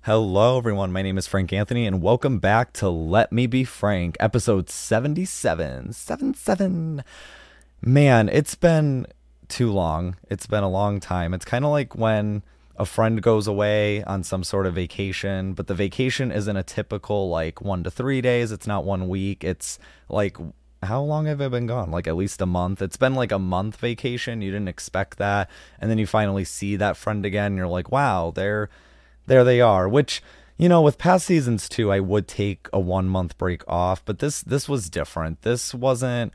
Hello, everyone. My name is Frank Anthony, and welcome back to Let Me Be Frank, episode 77. 77. Man, it's been too long. It's been a long time. It's kind of like when a friend goes away on some sort of vacation, but the vacation isn't a typical like 1 to 3 days. It's not 1 week. It's like, how long have I been gone? Like at least a month. It's been like a month vacation. You didn't expect that. And then you finally see that friend again. And you're like, wow, there they are, which, with past seasons too, I would take a 1 month break off, but this was different. This wasn't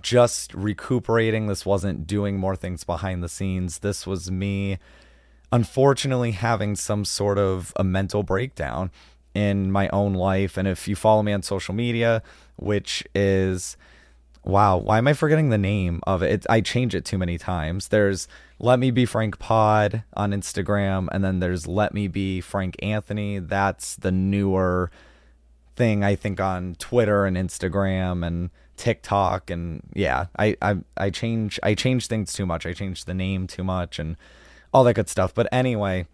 just recuperating. This wasn't doing more things behind the scenes. This was me, unfortunately, having some sort of a mental breakdown in my own life. And if you follow me on social media, which is, wow, why am I forgetting the name of it? I change it too many times. There's Let Me Be Frank Pod on Instagram, and then there's Let Me Be Frank Anthony. That's the newer thing, I think, on Twitter and Instagram and TikTok. And yeah, I change things too much. I change the name too much and all that good stuff. But anyway,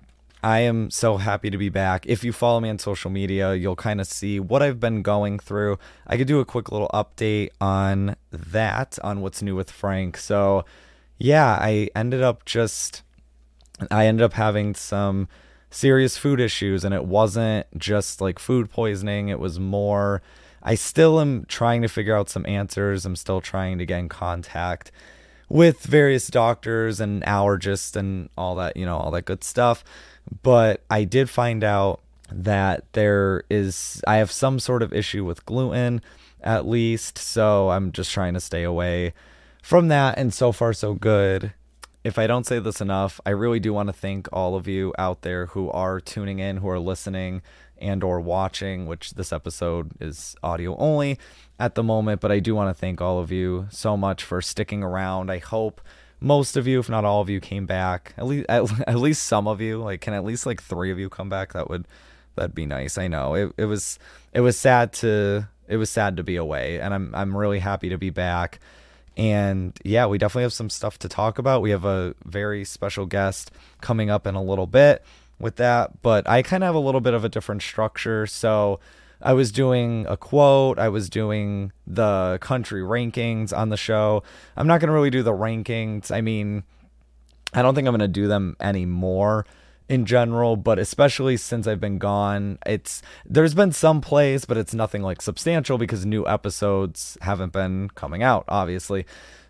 I am so happy to be back. If you follow me on social media, you'll kind of see what I've been going through. I could do a quick little update on that, on what's new with Frank. So yeah, I ended up having some serious food issues, and it wasn't just like food poisoning. It was more, I still am trying to figure out some answers. I'm still trying to get in contact with various doctors and allergists and all that, all that good stuff. But I did find out that I have some sort of issue with gluten, at least. So I'm just trying to stay away from that. And so far, so good. If I don't say this enough, I really do want to thank all of you out there who are tuning in, who are listening and or watching, which this episode is audio only at the moment. But I do want to thank all of you so much for sticking around. I hope most of you, if not all of you, came back. At least some of you. Like, can at least like 3 of you come back? That'd be nice. I know it was sad to be away, and I'm really happy to be back. And yeah, we definitely have some stuff to talk about. We have a very special guest coming up in a little bit with that, but I kind of have a little bit of a different structure. So I was doing a quote, I was doing the country rankings on the show. I'm not going to really do the rankings. I mean, I don't think I'm going to do them anymore in general, but especially since I've been gone, there's been some plays, but it's nothing like substantial because new episodes haven't been coming out, obviously,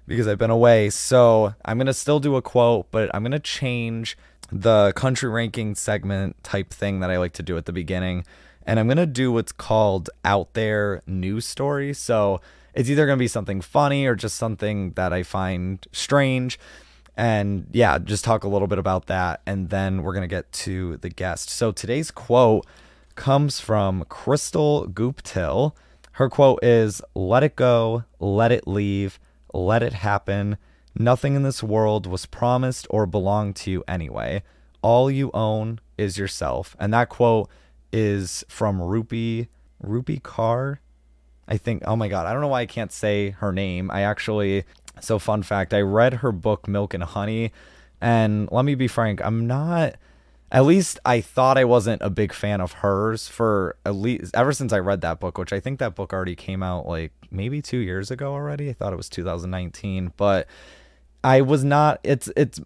because I've been away. So I'm going to still do a quote, but I'm going to change the country ranking segment type thing that I like to do at the beginning. And I'm going to do what's called Out There News Story. So it's either going to be something funny or just something that I find strange. And yeah, just talk a little bit about that. And then we're going to get to the guest. So today's quote comes from Crystal Guptill. Her quote is, "Let it go, let it leave, let it happen. Nothing in this world was promised or belonged to you anyway. All you own is yourself." And that quote is from Rupi Kaur, I think. Oh my God, I don't know why I can't say her name. So fun fact, I read her book Milk and Honey, and let me be frank, at least I thought I wasn't a big fan of hers for at least ever since I read that book, which I think that book already came out like maybe 2 years ago already. I thought it was 2019, but I was not. It's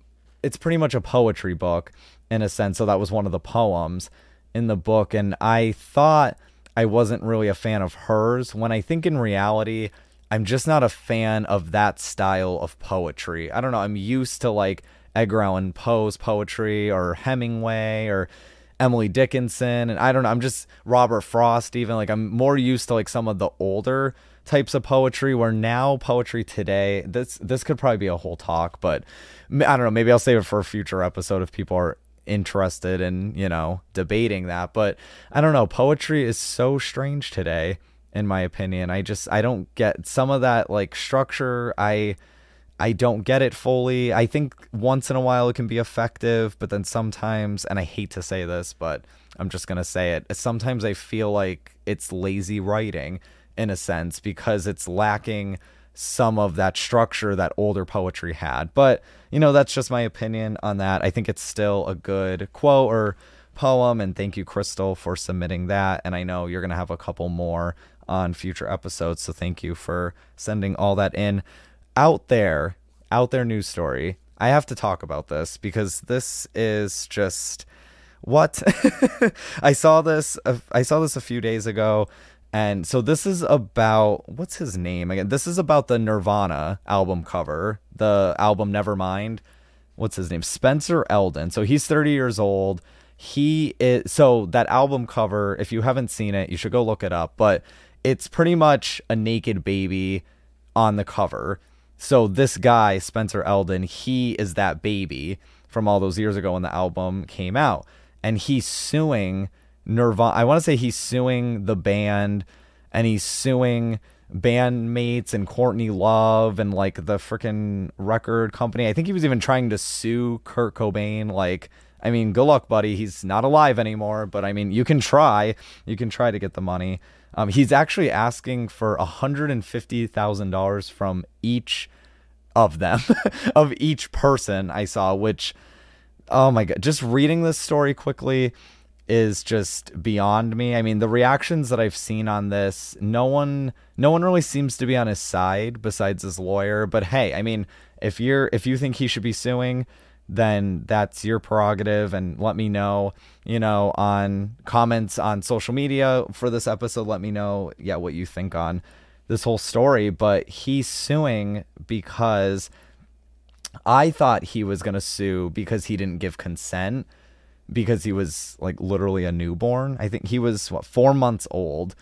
pretty much a poetry book in a sense, so that was one of the poems in the book, and I thought I wasn't really a fan of hers, when I think in reality I'm just not a fan of that style of poetry. I don't know. I'm used to like Edgar Allan Poe's poetry or Hemingway or Emily Dickinson. And I don't know. I'm just Robert Frost even. Like I'm more used to like some of the older types of poetry, where now poetry today, this could probably be a whole talk, but I don't know. Maybe I'll save it for a future episode if people are interested in, debating that. But I don't know. Poetry is so strange today. In my opinion, I don't get some of that like structure. I don't get it fully. I think once in a while it can be effective, but then sometimes, and I hate to say this, but I'm just going to say it. Sometimes I feel like it's lazy writing in a sense, because it's lacking some of that structure that older poetry had. But, that's just my opinion on that. I think it's still a good quote or poem. And thank you, Crystal, for submitting that. And I know you're going to have a couple more on future episodes. So thank you for sending all that in. Out there news story. I have to talk about this because this is just what I saw this a few days ago. And so this is about, what's his name again? This is about the Nirvana album cover, the album Nevermind. What's his name? Spencer Eldon. So he's 30 years old. So that album cover, if you haven't seen it, you should go look it up. But it's pretty much a naked baby on the cover. So this guy, Spencer Eldon, he is that baby from all those years ago when the album came out. And he's suing Nirvana. I want to say he's suing the band, and he's suing bandmates and Courtney Love and like the freaking record company. I think he was even trying to sue Kurt Cobain. Like, I mean, good luck, buddy. He's not alive anymore, but I mean, you can try to get the money. He's actually asking for $150,000 from each of them, of each person I saw, which, oh my God, just reading this story quickly is just beyond me. I mean, the reactions that I've seen on this, no one really seems to be on his side besides his lawyer. But hey, I mean, if you think he should be suing, then that's your prerogative, and let me know, on comments on social media for this episode. Let me know, what you think on this whole story. But he's suing because I thought he was going to sue because he didn't give consent, because he was like literally a newborn. I think he was 4 months old,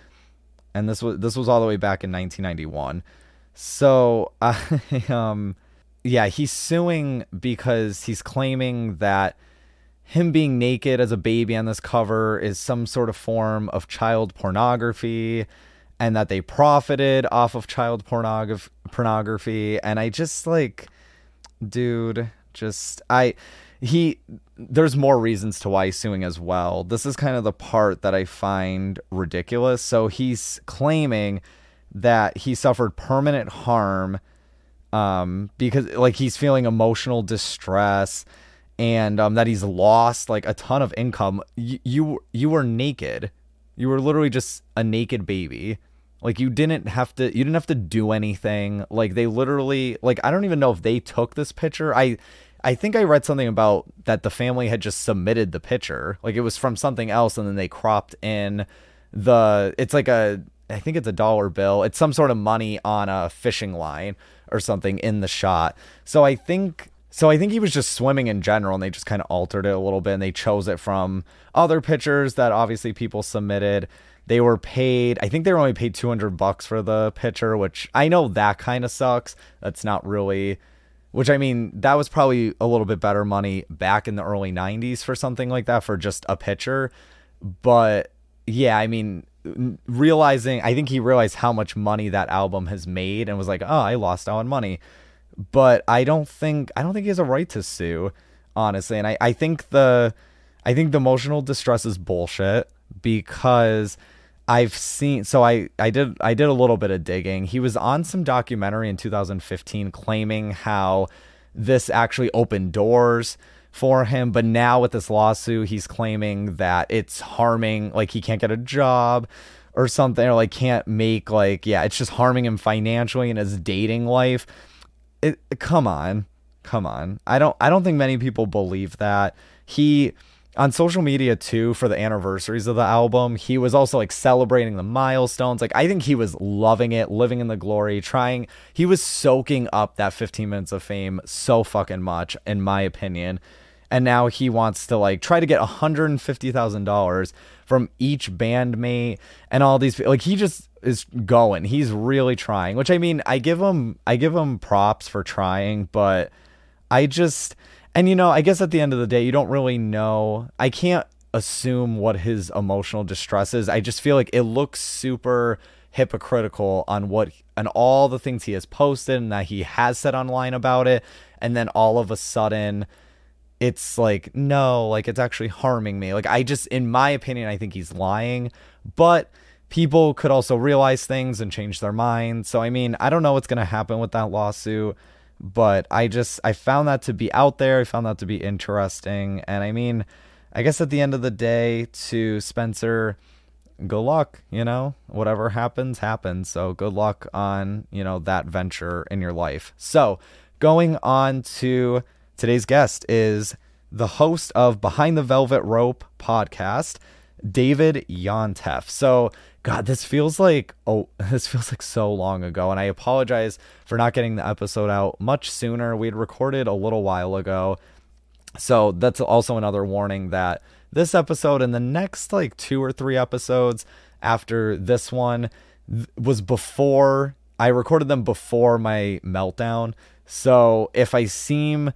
and this was all the way back in 1991. So he's suing because he's claiming that him being naked as a baby on this cover is some sort of form of child pornography, and that they profited off of child pornography. And I just like, dude, there's more reasons to why he's suing as well. This is kind of the part that I find ridiculous. So he's claiming that he suffered permanent harm because like he's feeling emotional distress, and that he's lost like a ton of income. You were naked. You were literally just a naked baby. Like you didn't have to do anything. Like they literally, like, I don't even know if they took this picture. I think I read something about that the family had just submitted the picture. Like it was from something else, and then they cropped in it's like I think it's a dollar bill. It's some sort of money on a fishing line or something in the shot. So I think he was just swimming in general, and they just kind of altered it a little bit, and they chose it from other pictures that obviously people submitted. They were paid, I think they were only paid $200 for the picture, which I know that kind of sucks. That's not really, which I mean, that was probably a little bit better money back in the early 90s for something like that, for just a picture. But yeah, I mean, I think he realized how much money that album has made and was like, oh, I lost out on money. But I don't think he has a right to sue, honestly. And I think the emotional distress is bullshit, because I've seen, so I did a little bit of digging. He was on some documentary in 2015 claiming how this actually opened doors for him, but now with this lawsuit, he's claiming that it's harming, like he can't get a job or something, or like can't make, like, yeah, it's just harming him financially in his dating life. Come on. I don't think many people believe that. He, on social media too, for the anniversaries of the album, he was also like celebrating the milestones. Like I think he was loving it, living in the glory, he was soaking up that 15 minutes of fame so fucking much, in my opinion. And now he wants to like try to get $150,000 from each bandmate and all these, like he just is going, he's really trying, which I mean, I give him props for trying, but I just, and I guess at the end of the day, you don't really know. I can't assume what his emotional distress is. I just feel like it looks super hypocritical on all the things he has posted and that he has said online about it. And then all of a sudden it's like, no, like it's actually harming me. Like in my opinion, I think he's lying, but people could also realize things and change their minds. So, I mean, I don't know what's going to happen with that lawsuit, but I found that to be out there. I found that to be interesting. And I mean, I guess at the end of the day, to Spencer, good luck, whatever happens. So good luck on, that venture in your life. So going on to today's guest is the host of Behind the Velvet Rope podcast, David Yontef. So God, this feels like so long ago, and I apologize for not getting the episode out much sooner. We had recorded a little while ago. So that's also another warning that this episode and the next like 2 or 3 episodes after this one was before I recorded them before my meltdown. So if I seem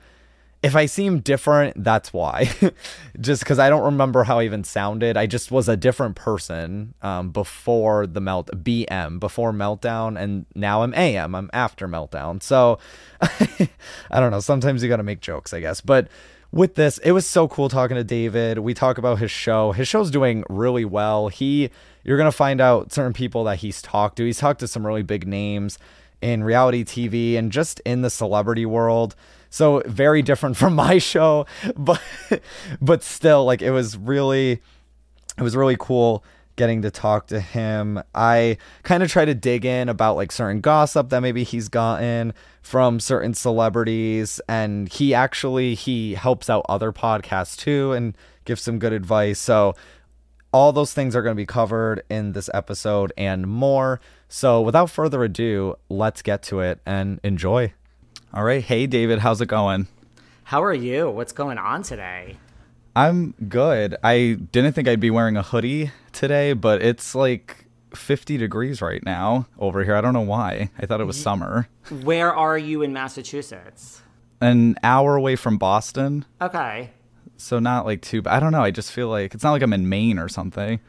different, that's why. Just because I don't remember how I even sounded. I just was a different person before the before meltdown, and now I'm AM. I'm after meltdown. So I don't know. Sometimes you got to make jokes, I guess. But with this, it was so cool talking to David. We talk about his show. His show's doing really well. You're going to find out certain people that he's talked to. He's talked to some really big names in reality TV and just in the celebrity world. So very different from my show, but still, like, it was really cool getting to talk to him. I kind of try to dig in about like certain gossip that maybe he's gotten from certain celebrities, and he helps out other podcasts too and gives some good advice. So all those things are going to be covered in this episode and more. So without further ado, let's get to it and enjoy. All right. Hey, David, how's it going? How are you? What's going on today? I'm good. I didn't think I'd be wearing a hoodie today, but it's like 50 degrees right now over here. I don't know why. I thought it was summer. Where are you in Massachusetts? An hour away from Boston. Okay. So not like too bad. I don't know. I just feel like it's not like I'm in Maine or something.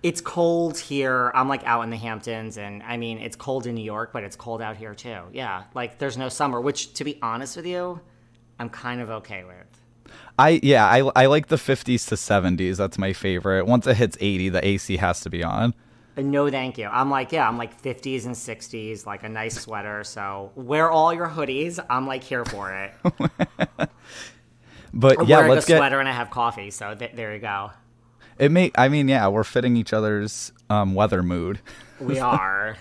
It's cold here. I'm like out in the Hamptons, and I mean, it's cold in New York, but it's cold out here too. Yeah. Like there's no summer, which to be honest with you, I'm kind of okay with. I like the 50s to 70s. That's my favorite. Once it hits 80, the AC has to be on. No, thank you. I'm like 50s and 60s, like a nice sweater. So wear all your hoodies. I'm like here for it. But I'm wearing a sweater and I have coffee. So there you go. We're fitting each other's weather mood. We are.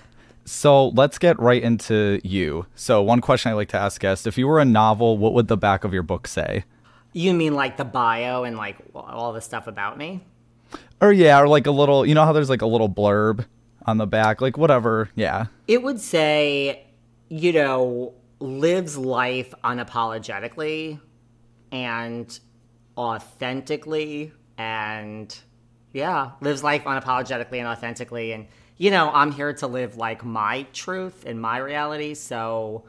So let's get right into you. So one question I like to ask guests: if you were a novel, what would the back of your book say? You mean like the bio and like all the stuff about me? Or like a little, how there's like a little blurb on the back, like whatever. Yeah. It would say, lives life unapologetically and authentically, and lives life unapologetically and authentically. And, I'm here to live like my truth and my reality. So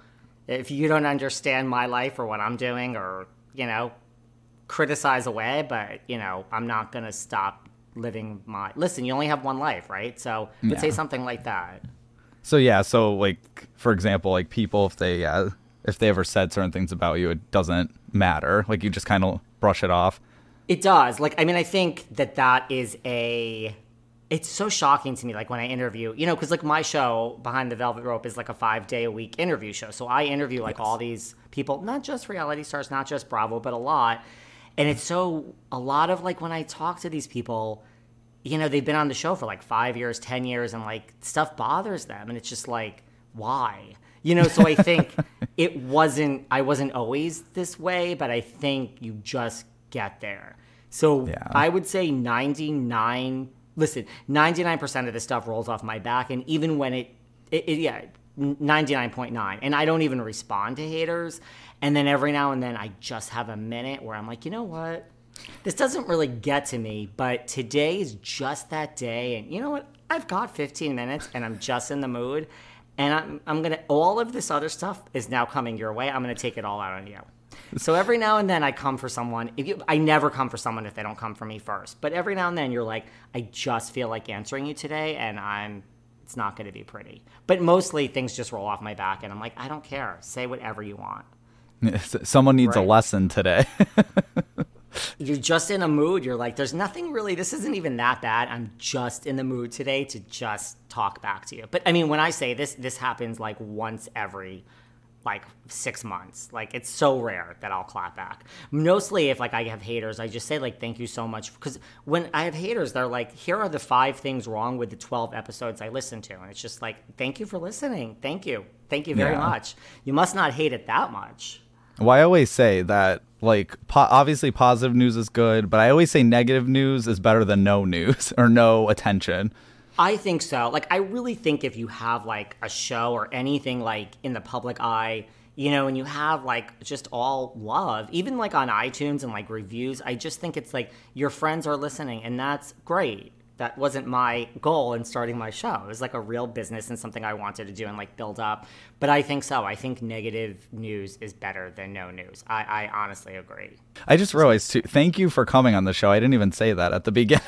if you don't understand my life or what I'm doing, or, criticize away, but I'm not gonna stop living listen, you only have one life, right? So let's say something like that. So like, for example, like people, if they ever said certain things about you, it doesn't matter, like you just kind of brush it off. It does. Like, I mean, I think that is it's so shocking to me, like when I interview, because like my show Behind the Velvet Rope is like a 5-day-a-week interview show. So I interview like all these people, not just reality stars, not just Bravo, but a lot. And it's a lot of like when I talk to these people, they've been on the show for like 5 years, 10 years, and like stuff bothers them. And it's just like, why? So I think I wasn't always this way, but I think you just get there. So I would say 99% of this stuff rolls off my back. And even when 99.9. And I don't even respond to haters. And then every now and then I just have a minute where I'm like, you know what? This doesn't really get to me, but today is just that day. And you know what? I've got 15 minutes and I'm just in the mood. And I'm going to, all of this other stuff is now coming your way. I'm going to take it all out on you. So every now and then I come for someone. I never come for someone if they don't come for me first. But every now and then you're like, I just feel like answering you today, and it's not going to be pretty. But mostly things just roll off my back, and I'm like, I don't care. Say whatever you want. Someone needs a lesson today. You're just in a mood. You're like, there's nothing really, this isn't even that bad. I'm just in the mood today to just talk back to you. But I mean, when I say this happens like once every like 6 months. Like, it's so rare that I'll clap back. Mostly if like I have haters, I just say like, thank you so much. Because when I have haters, they're like, here are the 5 things wrong with the 12 episodes I listened to. And it's just like, thank you for listening. Thank you. Thank you very much. You must not hate it that much. Well, I always say that, like, obviously positive news is good, but I always say negative news is better than no news or no attention. I think so. Like, I really think if you have, like, a show or anything, like, in the public eye, you know, and you have, like, just all love, even, like, on iTunes and, like, reviews, I just think it's, like, your friends are listening, and that's great. That wasn't my goal in starting my show. It was, like, a real business and something I wanted to do and, like, build up. But I think so. I think negative news is better than no news. I honestly agree. I just realized, too, thank you for coming on the show. I didn't even say that at the beginning.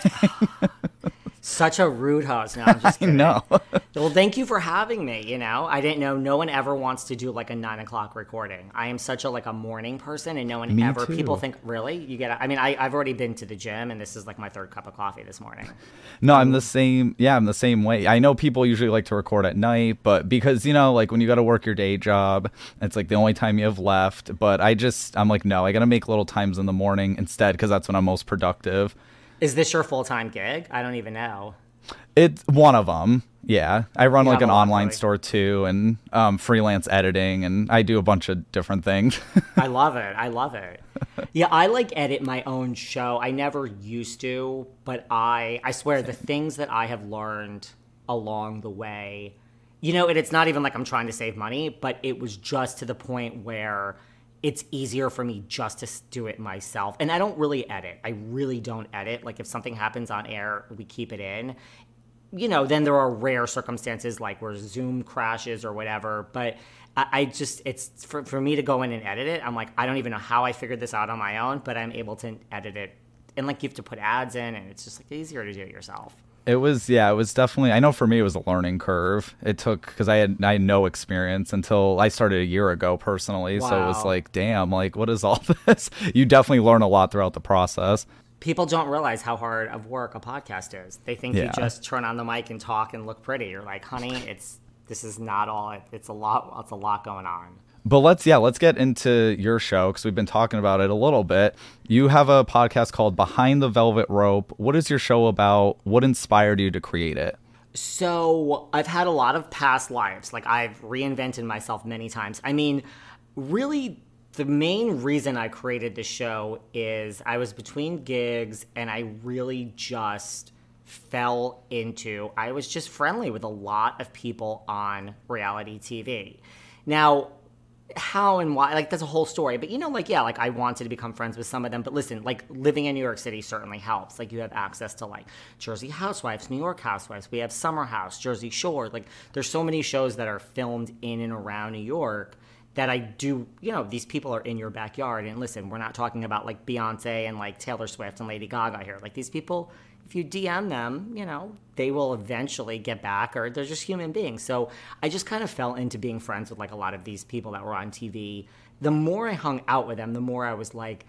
Such a rude host. No, I'm just kidding. I know. Well, thank you for having me, you know. I didn't know no one ever wants to do like a 9 o'clock recording. I am such a like a morning person, and no one ever, too. People think, really? You get I mean, I've already been to the gym, and this is like my 3rd cup of coffee this morning. No, I'm the same. Yeah, I'm the same way. I know people usually like to record at night, but because, you know, like when you got to work your day job, it's like the only time you have left. But I'm like, no, I got to make little times in the morning instead, because that's when I'm most productive. Is this your full-time gig? I don't even know. It's one of them. Yeah. I run like an online really. store too, and freelance editing, and I do a bunch of different things. I love it. Yeah, I like edit my own show. I never used to, but I swear the things that I have learned along the way, you know, and it's not even like I'm trying to save money, but it was just to the point where it's easier for me just to do it myself. And I don't really edit. I really don't edit. Like if something happens on air, we keep it in. You know, then there are rare circumstances like where Zoom crashes or whatever. But I just, it's for me to go in and edit it. I'm like, I don't even know how I figured this out on my own, but I'm able to edit it. And like you have to put ads in, and it's just like easier to do it yourself. It was definitely, I know for me it was a learning curve. It took, because I had no experience until I started a year ago personally. Wow. So it was like, damn, like what is all this? You definitely learn a lot throughout the process. People don't realize how hard of work a podcast is. They think you just turn on the mic and talk and look pretty. You're like, honey, this is not all, it's a lot going on. But let's get into your show, because we've been talking about it a little bit. You have a podcast called Behind the Velvet Rope. What is your show about? What inspired you to create it? So I've had a lot of past lives. Like I've reinvented myself many times. I mean, really, the main reason I created the show is I was between gigs, and I really just fell into, I was just friendly with a lot of people on reality TV. Now, how and why, like, that's a whole story. But, you know, like, yeah, like, I wanted to become friends with some of them. But listen, like, living in New York City certainly helps. Like, you have access to, like, Jersey Housewives, New York Housewives. We have Summer House, Jersey Shore. Like, there's so many shows that are filmed in and around New York that I do, you know, these people are in your backyard. And listen, we're not talking about, like, Beyonce and, like, Taylor Swift and Lady Gaga here. Like, these people, if you DM them, you know, they will eventually get back, or they're just human beings. So I just kind of fell into being friends with like a lot of these people that were on TV. The more I hung out with them, the more I was like,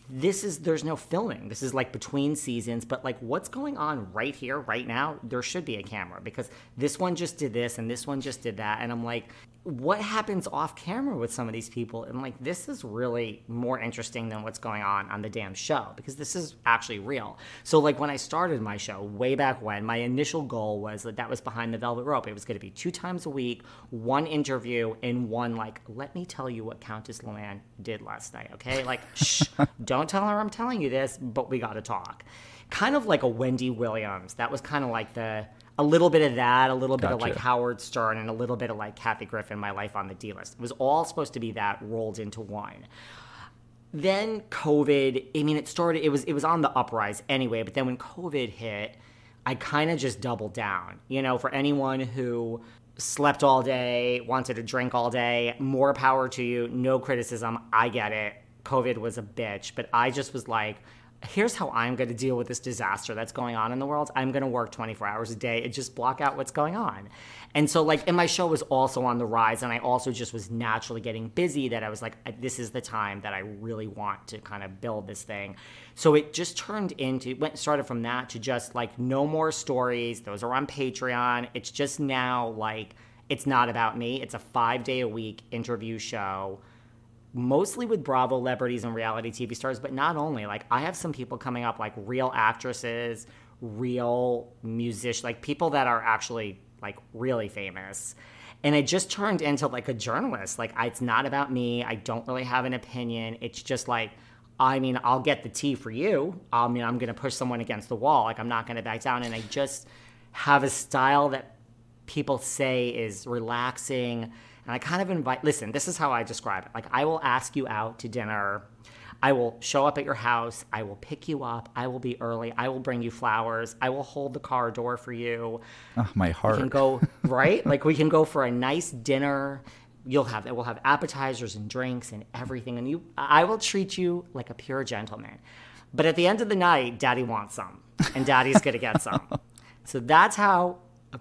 there's no filming. This is like between seasons, but like what's going on right here, right now, there should be a camera, because this one just did this and this one just did that. And I'm like, what happens off camera with some of these people? And like, this is really more interesting than what's going on the damn show, because this is actually real. So like when I started my show way back when, my initial goal was that was Behind the Velvet Rope. It was going to be 2 times a week, 1 interview, and 1 like, let me tell you what Countess Luann did last night. Okay. Like, shh, don't tell her I'm telling you this, but we got to talk. Kind of like a Wendy Williams. That was kind of like a little bit of that, a little bit of like Howard Stern, and a little bit of like Kathy Griffin, My Life on the D-List. It was all supposed to be that rolled into one. Then COVID, I mean, it was on the uprise anyway, but then when COVID hit, I kind of just doubled down. You know, for anyone who slept all day, wanted to drink all day, more power to you, no criticism, I get it. COVID was a bitch, but I just was like, here's how I'm going to deal with this disaster that's going on in the world. I'm going to work 24 hours a day and just block out what's going on. And so like, and my show was also on the rise, and I also just was naturally getting busy, that I was like, this is the time that I really want to kind of build this thing. So it just started from that to just like no more stories. Those are on Patreon. It's just now like It's Not About Me. It's a 5-day-a-week interview show, mostly with Bravo celebrities and reality TV stars, but not only. Like, I have some people coming up, like real actresses, real musicians, like people that are actually like really famous. And it just turned into like a journalist. Like, it's not about me. I don't really have an opinion. It's just like, I mean, I'll get the tea for you. I mean, I'm going to push someone against the wall. Like, I'm not going to back down. And I just have a style that people say is relaxing. And I kind of invite, listen, this is how I describe it. Like, I will ask you out to dinner. I will show up at your house. I will pick you up. I will be early. I will bring you flowers. I will hold the car door for you. Oh, my heart. We can go, right? Like, we can go for a nice dinner. We'll have appetizers and drinks and everything. And I will treat you like a pure gentleman. But at the end of the night, daddy wants some. And daddy's going to get some. So that's how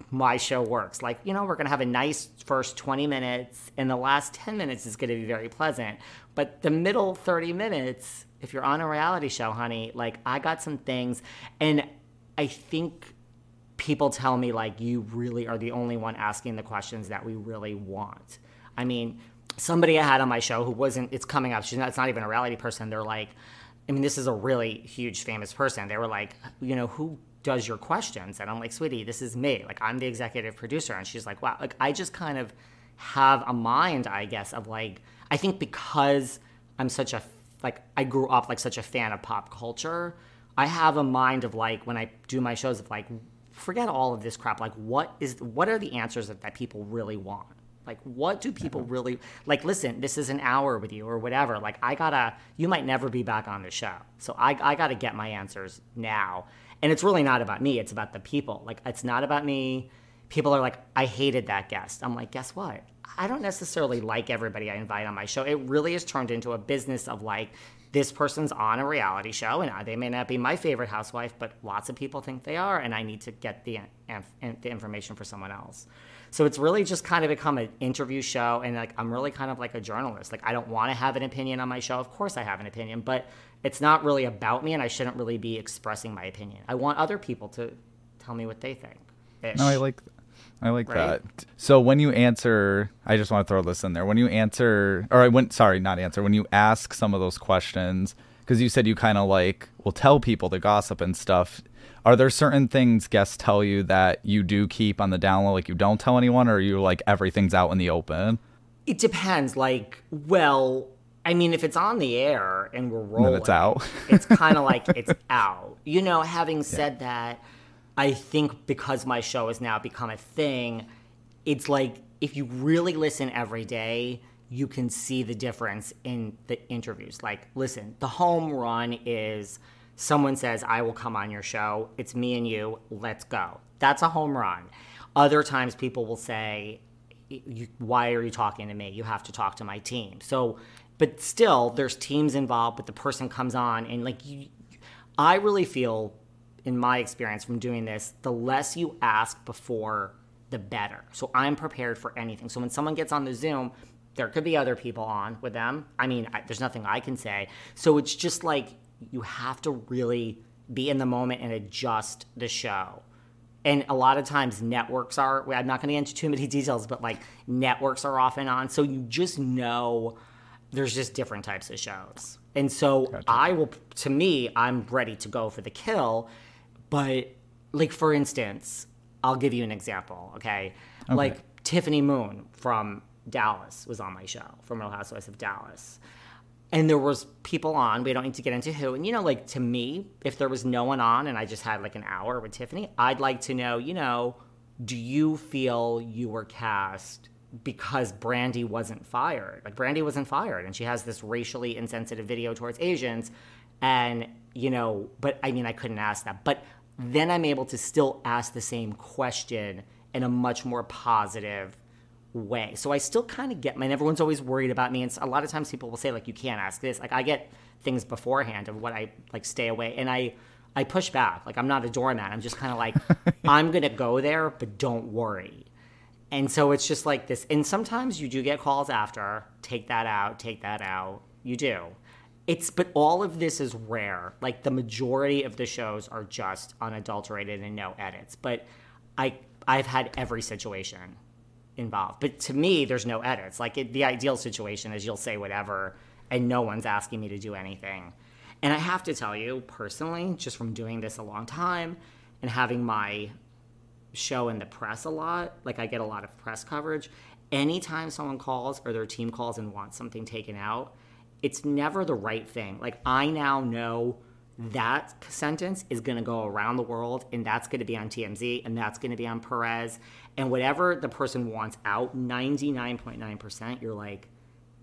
my show works. Like, you know, we're going to have a nice first 20 minutes. And the last 10 minutes is going to be very pleasant. But the middle 30 minutes, if you're on a reality show, honey, like, I got some things. And I think people tell me, like, you really are the only one asking the questions that we really want. I mean, somebody I had on my show who it's coming up, it's not even a reality person. They're like, I mean, this is a really huge famous person. They were like, you know, who does your questions? And I'm like, sweetie, this is me. Like, I'm the executive producer. And she's like, wow, like, I just kind of have a mind, I guess, of like, I think because I'm I grew up like such a fan of pop culture, I have a mind of like, when I do my shows, of like, forget all of this crap. Like, what are the answers that people really want? Like, what do people really, like, listen, this is an hour with you or whatever. Like, you might never be back on the show. So I got to get my answers now. And it's really not about me. It's about the people. Like, it's not about me. People are like, I hated that guest. I'm like, guess what? I don't necessarily like everybody I invite on my show. It really has turned into a business of like, this person's on a reality show, and they may not be my favorite housewife, but lots of people think they are, and I need to get the information for someone else. So it's really just kind of become an interview show, and like, I'm really kind of like a journalist. Like, I don't want to have an opinion on my show. Of course I have an opinion, but it's not really about me, and I shouldn't really be expressing my opinion. I want other people to tell me what they think. No, I like right? that. So when you answer, I just want to throw this in there. When you answer, when you ask some of those questions, because you said you kind of like will tell people the gossip and stuff. Are there certain things guests tell you that you do keep on the down low, like you don't tell anyone, or you like everything's out in the open? It depends. Like, well, I mean, if it's on the air and we're rolling, then it's out. It's kind of like it's out. You know, having said that, I think because my show has now become a thing, it's like if you really listen every day, you can see the difference in the interviews. Like, listen, the home run is someone says, I will come on your show. It's me and you. Let's go. That's a home run. Other times people will say, why are you talking to me? You have to talk to my team. So, but still, there's teams involved, but the person comes on and like, I really feel, in my experience from doing this, the less you ask before, the better. So I'm prepared for anything. So when someone gets on the Zoom, there could be other people on with them. I mean, there's nothing I can say. So it's just like, you have to really be in the moment and adjust the show. And a lot of times networks are, I'm not going to get into too many details, but like networks are off and on. So you just know there's just different types of shows. And so gotcha. I'm ready to go for the kill. But like, for instance, I'll give you an example. Okay. Like Tiffany Moon from Dallas was on my show, from Real Housewives of Dallas. And there was people on, we don't need to get into who. And, you know, like, to me, if there was no one on and I just had like an hour with Tiffany, I'd like to know, you know, do you feel you were cast because Brandy wasn't fired? Like, Brandy wasn't fired, and she has this racially insensitive video towards Asians. And, you know, but I mean, I couldn't ask that. But then I'm able to still ask the same question in a much more positive way. So I still kind of get, and everyone's always worried about me. And a lot of times people will say, like, you can't ask this. Like, I get things beforehand of what I like stay away. And I push back. Like, I'm not a doormat. I'm just kind of like, I'm going to go there, but don't worry. And so it's just like this. And sometimes you do get calls after, take that out. You do. But all of this is rare. Like, the majority of the shows are just unadulterated and no edits. But I've had every situation. involved. But to me, there's no edits. Like the ideal situation is you'll say whatever and no one's asking me to do anything. And I have to tell you personally, just from doing this a long time and having my show in the press a lot, like I get a lot of press coverage, anytime someone calls or their team calls and wants something taken out, it's never the right thing. Like I now know that sentence is going to go around the world, and that's going to be on TMZ, and that's going to be on Perez, and whatever the person wants out, 99.9%, you're like,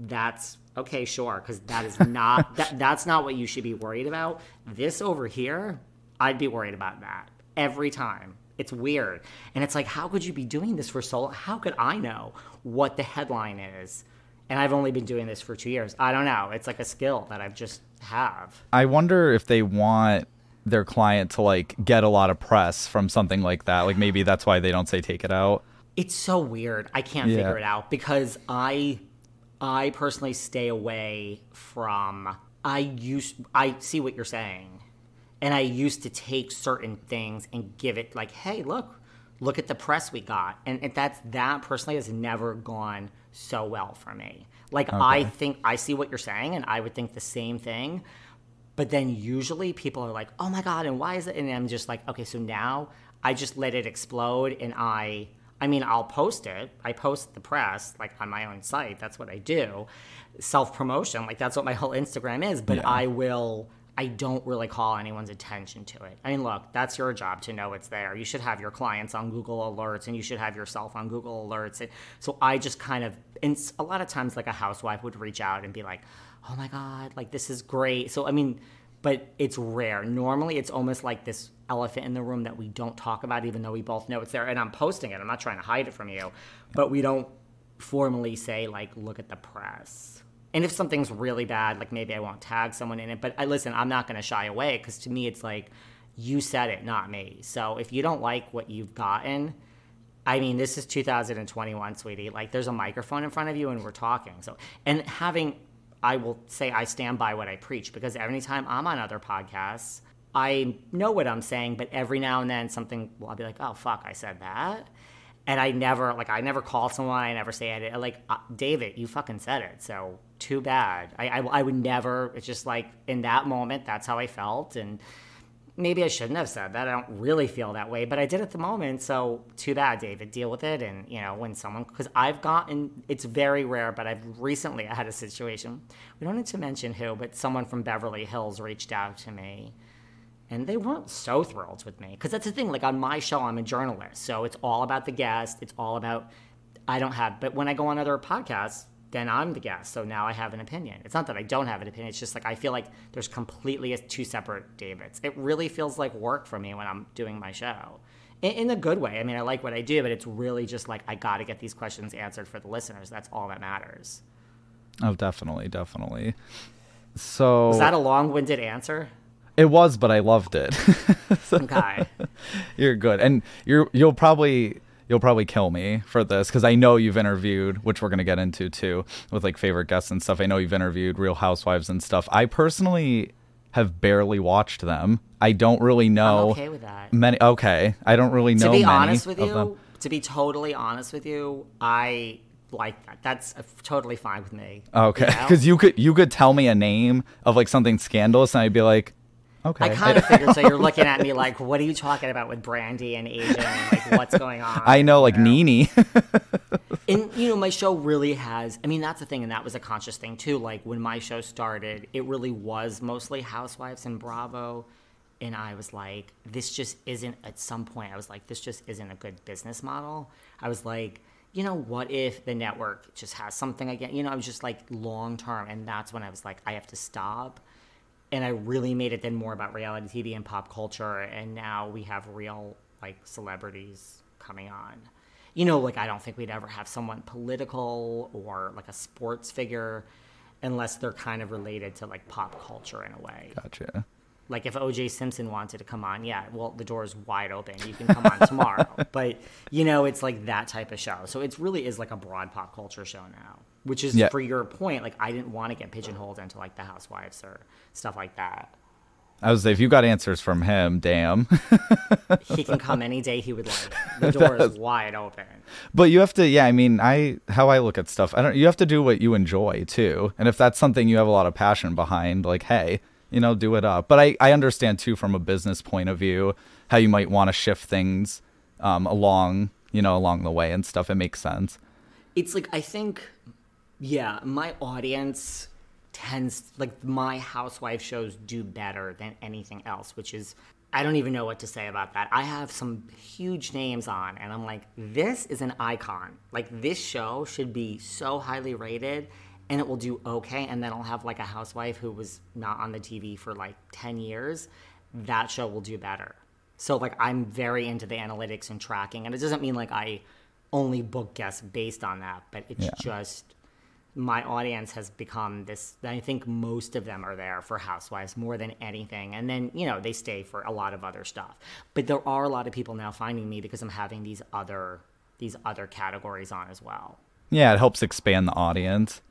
that's okay, sure, because that is not that's not what you should be worried about. This over here, I'd be worried about that every time. It's weird, and it's like, how could you be doing this for so long? How could I know what the headline is? And I've only been doing this for 2 years. I don't know. It's like a skill that I've just have. I wonder if they want their client to like get a lot of press from something like that. Like maybe that's why they don't say take it out. It's so weird. I can't figure it out because I personally stay away from. I see what you're saying, and I used to take certain things and give it like, hey, look at the press we got, and that personally has never gone so well for me. Like, okay. I think I see what you're saying, and I would think the same thing. But then usually people are like, oh my God, and why is it? And I'm just like, okay, so now I just let it explode, and I mean, I'll post it. I post the press, like, on my own site. That's what I do. Self-promotion, like, that's what my whole Instagram is. But yeah. I don't really call anyone's attention to it. I mean, look, that's your job to know it's there. You should have your clients on Google Alerts, and you should have yourself on Google Alerts. And so I just kind of, and a lot of times, like, a housewife would reach out and be like, oh my God, like, this is great. So, I mean, but it's rare. Normally, it's almost like this elephant in the room that we don't talk about, even though we both know it's there. And I'm posting it. I'm not trying to hide it from you. But we don't formally say, like, look at the press. And if something's really bad, like maybe I won't tag someone in it. But listen, I'm not going to shy away because to me it's like, you said it, not me. So if you don't like what you've gotten, I mean, this is 2021, sweetie. Like there's a microphone in front of you and we're talking. So, and I will say I stand by what I preach because every time I'm on other podcasts, I know what I'm saying, but every now and then I'll be like, oh, fuck, I said that. And I never call someone. I never say it. Like, David, you fucking said it. So too bad. I would never. It's just like in that moment, that's how I felt. And maybe I shouldn't have said that. I don't really feel that way, but I did at the moment. So too bad, David. Deal with it. And when someone, because it's very rare, but I've recently had a situation. We don't need to mention who, but someone from Beverly Hills reached out to me. And they weren't so thrilled with me. Because that's the thing, like on my show, I'm a journalist. So it's all about the guest. It's all about, but when I go on other podcasts, then I'm the guest. So now I have an opinion. It's not that I don't have an opinion. It's just like, I feel like there's completely two separate Davids. It really feels like work for me when I'm doing my show. In a good way. I mean, I like what I do, but it's really just like, I got to get these questions answered for the listeners. That's all that matters. Oh, definitely, definitely. So was that a long-winded answer? It was, but I loved it. Okay. You're good. And you'll probably kill me for this because I know you've interviewed, which we're going to get into too, with like favorite guests and stuff. I know you've interviewed Real Housewives and stuff. I personally have barely watched them. I don't really know. I'm okay with that. Okay. I don't really know many. To be totally honest with you, I like that. That's totally fine with me. Okay. Because you could tell me a name of like something scandalous and I'd be like, okay. I kind of figured, so you're looking at me like, what are you talking about with Brandy and Asian and like what's going on? I know, like Nene. And, my show really has, I mean, that's the thing, and that was a conscious thing too. Like when my show started, it really was mostly Housewives and Bravo. And I was like, this just isn't, at some point, I was like, this just isn't a good business model. I was like, what if the network just has something again? I was just like long term. And that's when I was like, I have to stop. And I really made it then more about reality TV and pop culture. And now we have real, like, celebrities coming on. Like, I don't think we'd ever have someone political or, like, a sports figure unless they're kind of related to, like, pop culture in a way. Gotcha. Like, if O.J. Simpson wanted to come on, yeah, well, the door is wide open. You can come on tomorrow. But, it's, like, that type of show. So it really is, like, a broad pop culture show now. Which is, for your point, like, I didn't want to get pigeonholed into, like, the Housewives or stuff like that. I was say, if you got answers from him, damn. He can come any day he would like. The door is wide open. But you have to, yeah, I mean, how I look at stuff, you have to do what you enjoy too. And if that's something you have a lot of passion behind, like, hey, you know, do it up. But I understand too, from a business point of view, how you might want to shift things along the way and stuff. It makes sense. It's like, I think, yeah, my audience tends, like, my housewife shows do better than anything else, which is, I don't even know what to say about that. I have some huge names on, and I'm like, this is an icon. Like, this show should be so highly rated, and it will do okay, and then I'll have, like, a housewife who was not on the TV for, like, 10 years. That show will do better. So, like, I'm very into the analytics and tracking, and it doesn't mean, like, I only book guests based on that, but it's just... my audience has become this. I think most of them are there for Housewives more than anything. And then, you know, they stay for a lot of other stuff. But there are a lot of people now finding me because I'm having these other categories on as well. Yeah, it helps expand the audience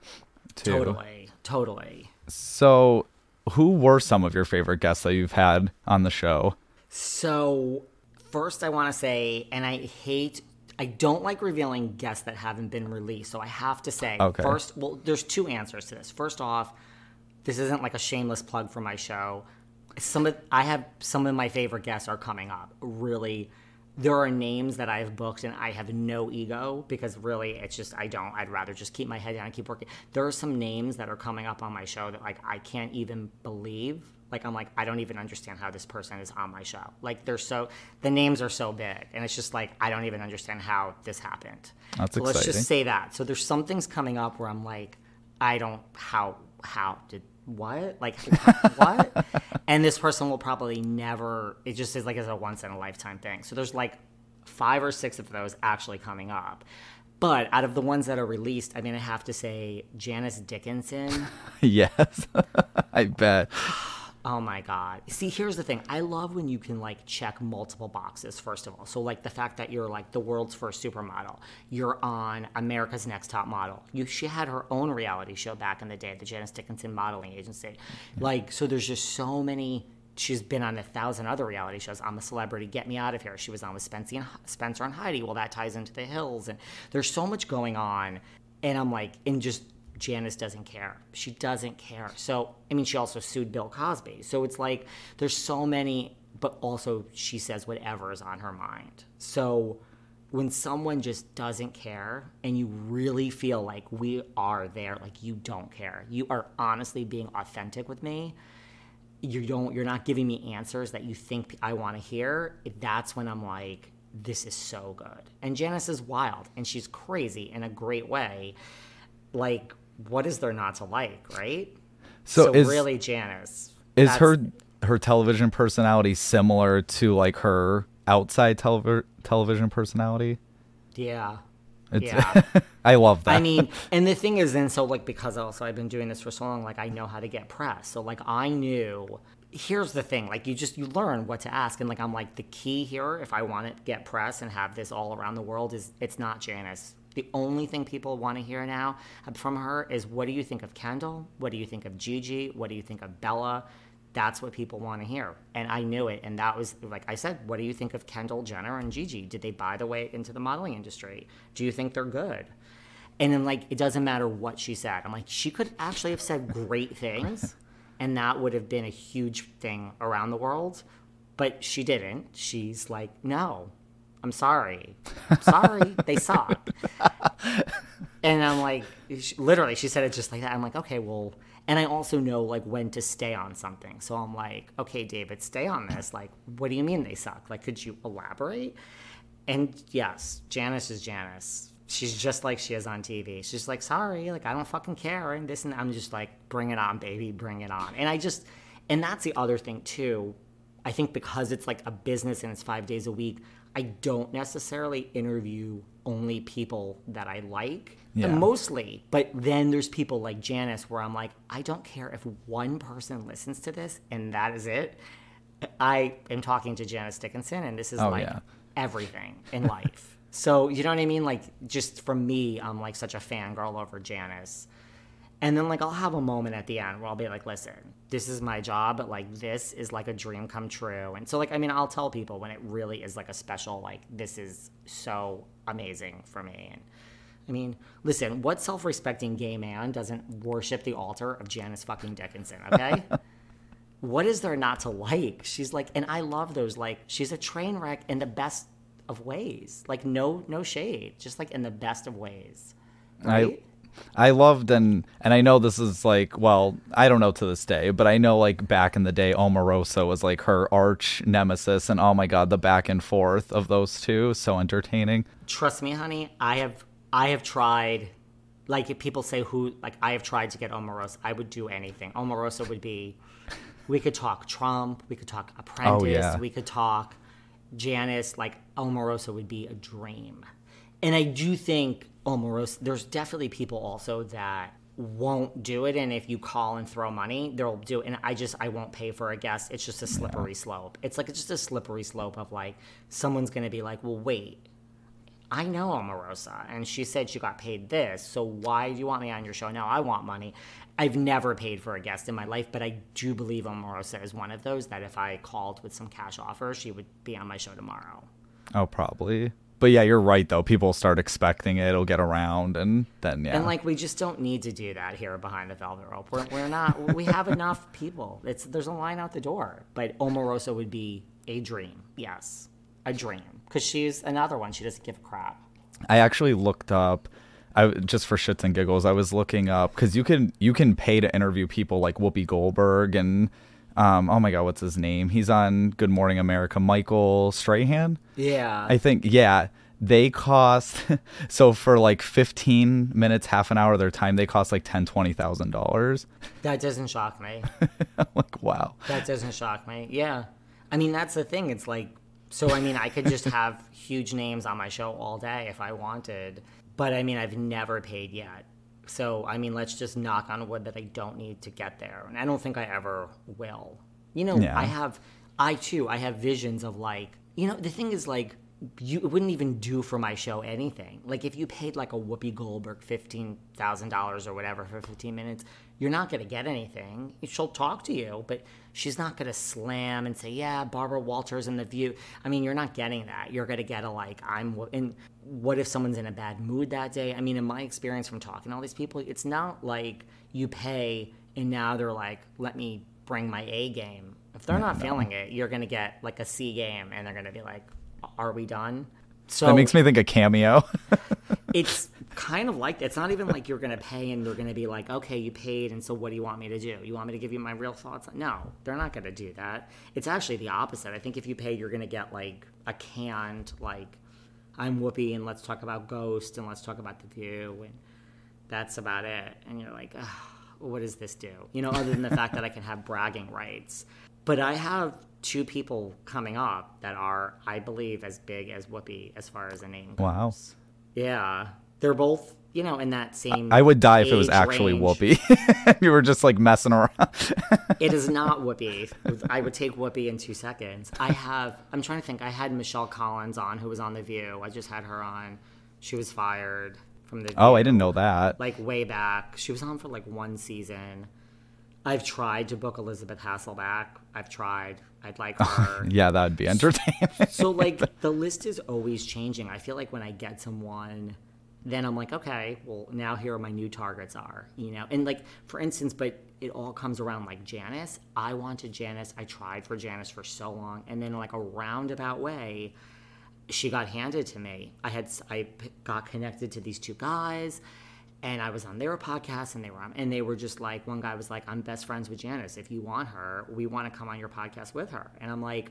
too. Totally. So who were some of your favorite guests that you've had on the show? So first I want to say, and I don't like revealing guests that haven't been released. So I have to say, First, well, there's two answers to this. First off, this isn't like a shameless plug for my show. I have some of my favorite guests are coming up. Really, there are names that I've booked and I have no ego because really it's just, I'd rather just keep my head down and keep working. There are some names that are coming up on my show that like I can't even believe. Like, I'm like, I don't even understand how this person is on my show. Like, the names are so big. And it's just like, I don't even understand how this happened. That's exciting. Let's just say that. So there's some things coming up where I'm like, what? Like, what? And this person will probably never, it just is like, it's a once in a lifetime thing. So there's like 5 or 6 of those actually coming up. But out of the ones that are released, I mean, I have to say Janice Dickinson. Yes, I bet. Oh my God. See, here's the thing. I love when you can like check multiple boxes, first of all. So like the fact that you're like the world's first supermodel. You're on America's Next Top Model. She had her own reality show back in the day, the Janice Dickinson Modeling Agency. Like, so there's just so many. She's been on 1,000 other reality shows. I'm a Celebrity, Get Me Out of Here. She was on with Spencer and Heidi. Well, that ties into The Hills. And there's so much going on. And I'm like, Janice doesn't care. She doesn't care. So, I mean, she also sued Bill Cosby. So it's like there's so many, but also she says whatever is on her mind. So when someone just doesn't care and you really feel like we are there, like you don't care, you are honestly being authentic with me, you're not giving me answers that you think I want to hear, that's when I'm like, this is so good. And Janice is wild and she's crazy in a great way. Like, what is there not to like, right? So really, Janice is her television personality similar to like her outside television personality? Yeah. I love that. I mean, and the thing is, then, so like, because also I've been doing this for so long, like I know how to get press. So like I knew, here's the thing, like you learn what to ask. And like, I'm like, the key here, if I want to get press and have this all around the world, is it's not Janice. The only thing people want to hear now from her is, what do you think of Kendall? What do you think of Gigi? What do you think of Bella? That's what people want to hear. And I knew it. And that was, like I said, what do you think of Kendall Jenner and Gigi? Did they buy the way into the modeling industry? Do you think they're good? And then, like, it doesn't matter what she said. I'm like, she could actually have said great things, and that would have been a huge thing around the world. But she didn't. She's like, no. I'm sorry, they suck. And I'm like, literally, she said it just like that. I'm like, okay, well, and I also know like when to stay on something. So I'm like, okay, David, stay on this. Like, what do you mean they suck? Like, could you elaborate? And yes, Janice is Janice. She's just like she is on TV. She's like, sorry, like, I don't fucking care. And this, and I'm just like, bring it on, baby, bring it on. And that's the other thing too. I think because it's like a business and it's 5 days a week, I don't necessarily interview only people that I like, mostly. But then there's people like Janice where I'm like, I don't care if one person listens to this and that is it. I am talking to Janice Dickinson and this is everything in life. So, you know what I mean? Like, just from me, I'm like such a fangirl over Janice. And then, like, I'll have a moment at the end where I'll be like, listen, this is my job, but, like, this is, like, a dream come true. And so, like, I mean, I'll tell people when it really is, like, a special, like, this is so amazing for me. And, I mean, listen, what self-respecting gay man doesn't worship the altar of Janice fucking Dickinson, okay? What is there not to like? She's, like, and I love those, like, she's a train wreck in the best of ways. Like, no shade, just, like, in the best of ways. Right? I loved, and I know this is like, well, I don't know to this day, but I know like back in the day, Omarosa was like her arch nemesis, and oh my God, the back and forth of those two, so entertaining. Trust me, honey, I have tried, like if people say who, like I have tried to get Omarosa, I would do anything. Omarosa would be, we could talk Trump, we could talk Apprentice, we could talk Janice, like Omarosa would be a dream. And I do think Omarosa, there's definitely people also that won't do it, and if you call and throw money, they'll do it. And I won't pay for a guest. It's just a slippery slope. It's just a slippery slope of like someone's gonna be like, well, wait, I know Omarosa, and she said she got paid this, so why do you want me on your show? No, I want money. I've never paid for a guest in my life, but I do believe Omarosa is one of those that if I called with some cash offer, she would be on my show tomorrow. Oh, probably. But yeah, you're right, though. People start expecting it. It'll get around, and then, yeah. And, like, we just don't need to do that here behind the velvet rope. We're not, we have enough people. There's a line out the door. But Omarosa would be a dream. Yes, a dream. Because she's another one. She doesn't give a crap. I actually looked up, just for shits and giggles, I was looking up, because you can pay to interview people like Whoopi Goldberg and, oh my God, what's his name? He's on Good Morning America, Michael Strahan? Yeah. I think, yeah. They cost, so for like 15 minutes, half an hour of their time, they cost like $10,000, $20,000. That doesn't shock me. I'm like, wow. That doesn't shock me. Yeah. I mean, that's the thing. It's like, so I mean, I could just have huge names on my show all day if I wanted. But I mean, I've never paid yet. So, I mean, let's just knock on wood that I don't need to get there. And I don't think I ever will. You know, yeah. I have visions of like, you know, the thing is like, it wouldn't even do for my show anything. Like if you paid like a Whoopi Goldberg $15,000 or whatever for 15 minutes, you're not going to get anything. She'll talk to you, but she's not going to slam and say, yeah, Barbara Walters and The View. I mean, you're not getting that. You're going to get and what if someone's in a bad mood that day? I mean, in my experience from talking to all these people, it's not like you pay and now they're like, let me bring my A game. If they're not feeling it, you're going to get like a C game and they're going to be like, are we done? So that makes me think of Cameo. It's kind of like, it's not even like you're going to pay and they're going to be like, okay, you paid, and so what do you want me to do? You want me to give you my real thoughts? No, they're not going to do that. It's actually the opposite. I think if you pay, you're going to get like a canned, like, I'm Whoopi and let's talk about Ghost and let's talk about The View, and that's about it. And you're like, what does this do? You know, other than the fact that I can have bragging rights. But I have two people coming up that are, I believe, as big as Whoopi as far as a name goes. Wow. Yeah. They're both, you know, in that same I would die if it was actually range. Whoopi. You were just like messing around. It is not Whoopi. I would take Whoopi in 2 seconds. I'm trying to think. I had Michelle Collins on, who was on The View. I just had her on. She was fired from The View. Oh, I didn't know that. Like way back. She was on for like one season. I've tried to book Elizabeth Hasselbeck. I've tried. I'd like her. Yeah, that would be entertaining. So, like, the list is always changing. I feel like when I get someone, then I'm like, okay, well, now here are my new targets are, you know? And, like, for instance, but it all comes around, like, Janice. I wanted Janice. I tried for Janice for so long. And then, like, a roundabout way, she got handed to me. I got connected to these two guys. And I was on their podcast, and they were just like, one guy was like, I'm best friends with Janice. If you want her, we want to come on your podcast with her. And I'm like,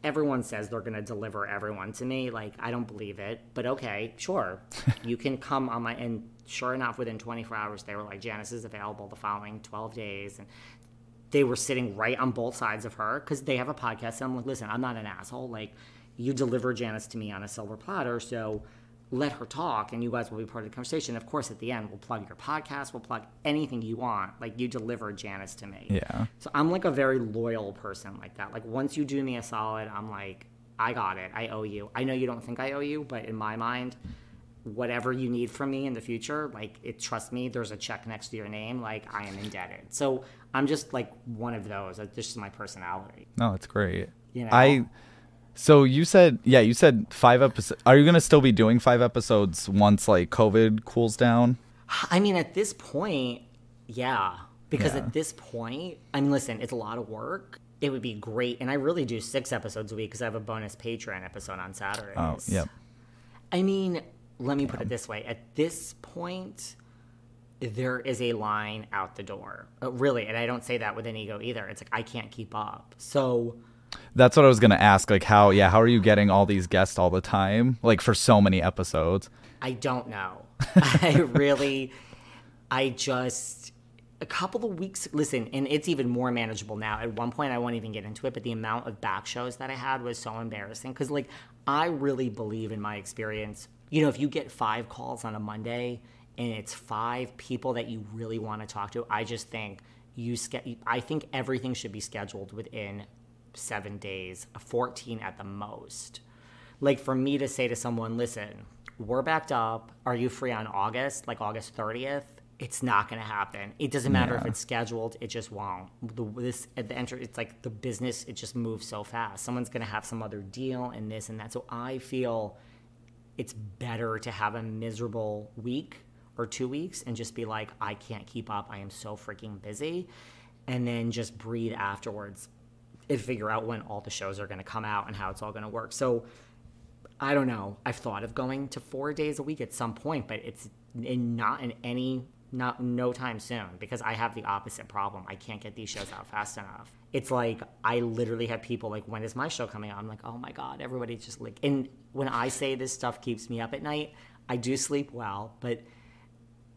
everyone says they're going to deliver everyone to me. Like, I don't believe it, but okay, sure. You can come on my, and sure enough, within 24 hours, they were like, Janice is available the following 12 days. And they were sitting right on both sides of her because they have a podcast. And I'm like, listen, I'm not an asshole. Like, you deliver Janice to me on a silver platter, so let her talk, and you guys will be part of the conversation. Of course, at the end, we'll plug your podcast. We'll plug anything you want. Like, you deliver Janice to me. Yeah. So I'm, like, a very loyal person like that. Like, once you do me a solid, I'm like, I got it. I owe you. I know you don't think I owe you, but in my mind, whatever you need from me in the future, like, trust me, there's a check next to your name. Like, I am indebted. So I'm just like one of those. That's just my personality. No, it's great. You know? So you said 5 episodes. Are you going to still be doing 5 episodes once like COVID cools down? I mean, at this point, yeah. Because at this point, I mean, listen, it's a lot of work. It would be great. And I really do 6 episodes a week because I have a bonus Patreon episode on Saturdays. Oh, yep. I mean, let me put it this way. At this point, there is a line out the door. Really. And I don't say that with an ego either. It's like, I can't keep up. So that's what I was going to ask. Like, how are you getting all these guests all the time? Like, for so many episodes? I don't know. A couple of weeks, listen, and it's even more manageable now. At one point, I won't even get into it, but the amount of back shows that I had was so embarrassing. Because, like, I really believe in my experience. You know, if you get 5 calls on a Monday and it's 5 people that you really want to talk to, I just think I think everything should be scheduled within 7 days, 14 at the most. Like, for me to say to someone, listen, we're backed up. Are you free on August 30th? It's not going to happen. It doesn't matter if it's scheduled. It just won't. It's like the business, it just moves so fast. Someone's going to have some other deal and this and that. So I feel it's better to have a miserable week or 2 weeks and just be like, I can't keep up. I am so freaking busy. And then just breathe afterwards and figure out when all the shows are going to come out and how it's all going to work. So I don't know. I've thought of going to 4 days a week at some point, but it's no time soon, because I have the opposite problem. I can't get these shows out fast enough. It's like, I literally have people like, when is my show coming out? I'm like, oh my God, everybody's just like, and when I say this stuff keeps me up at night, I do sleep well, but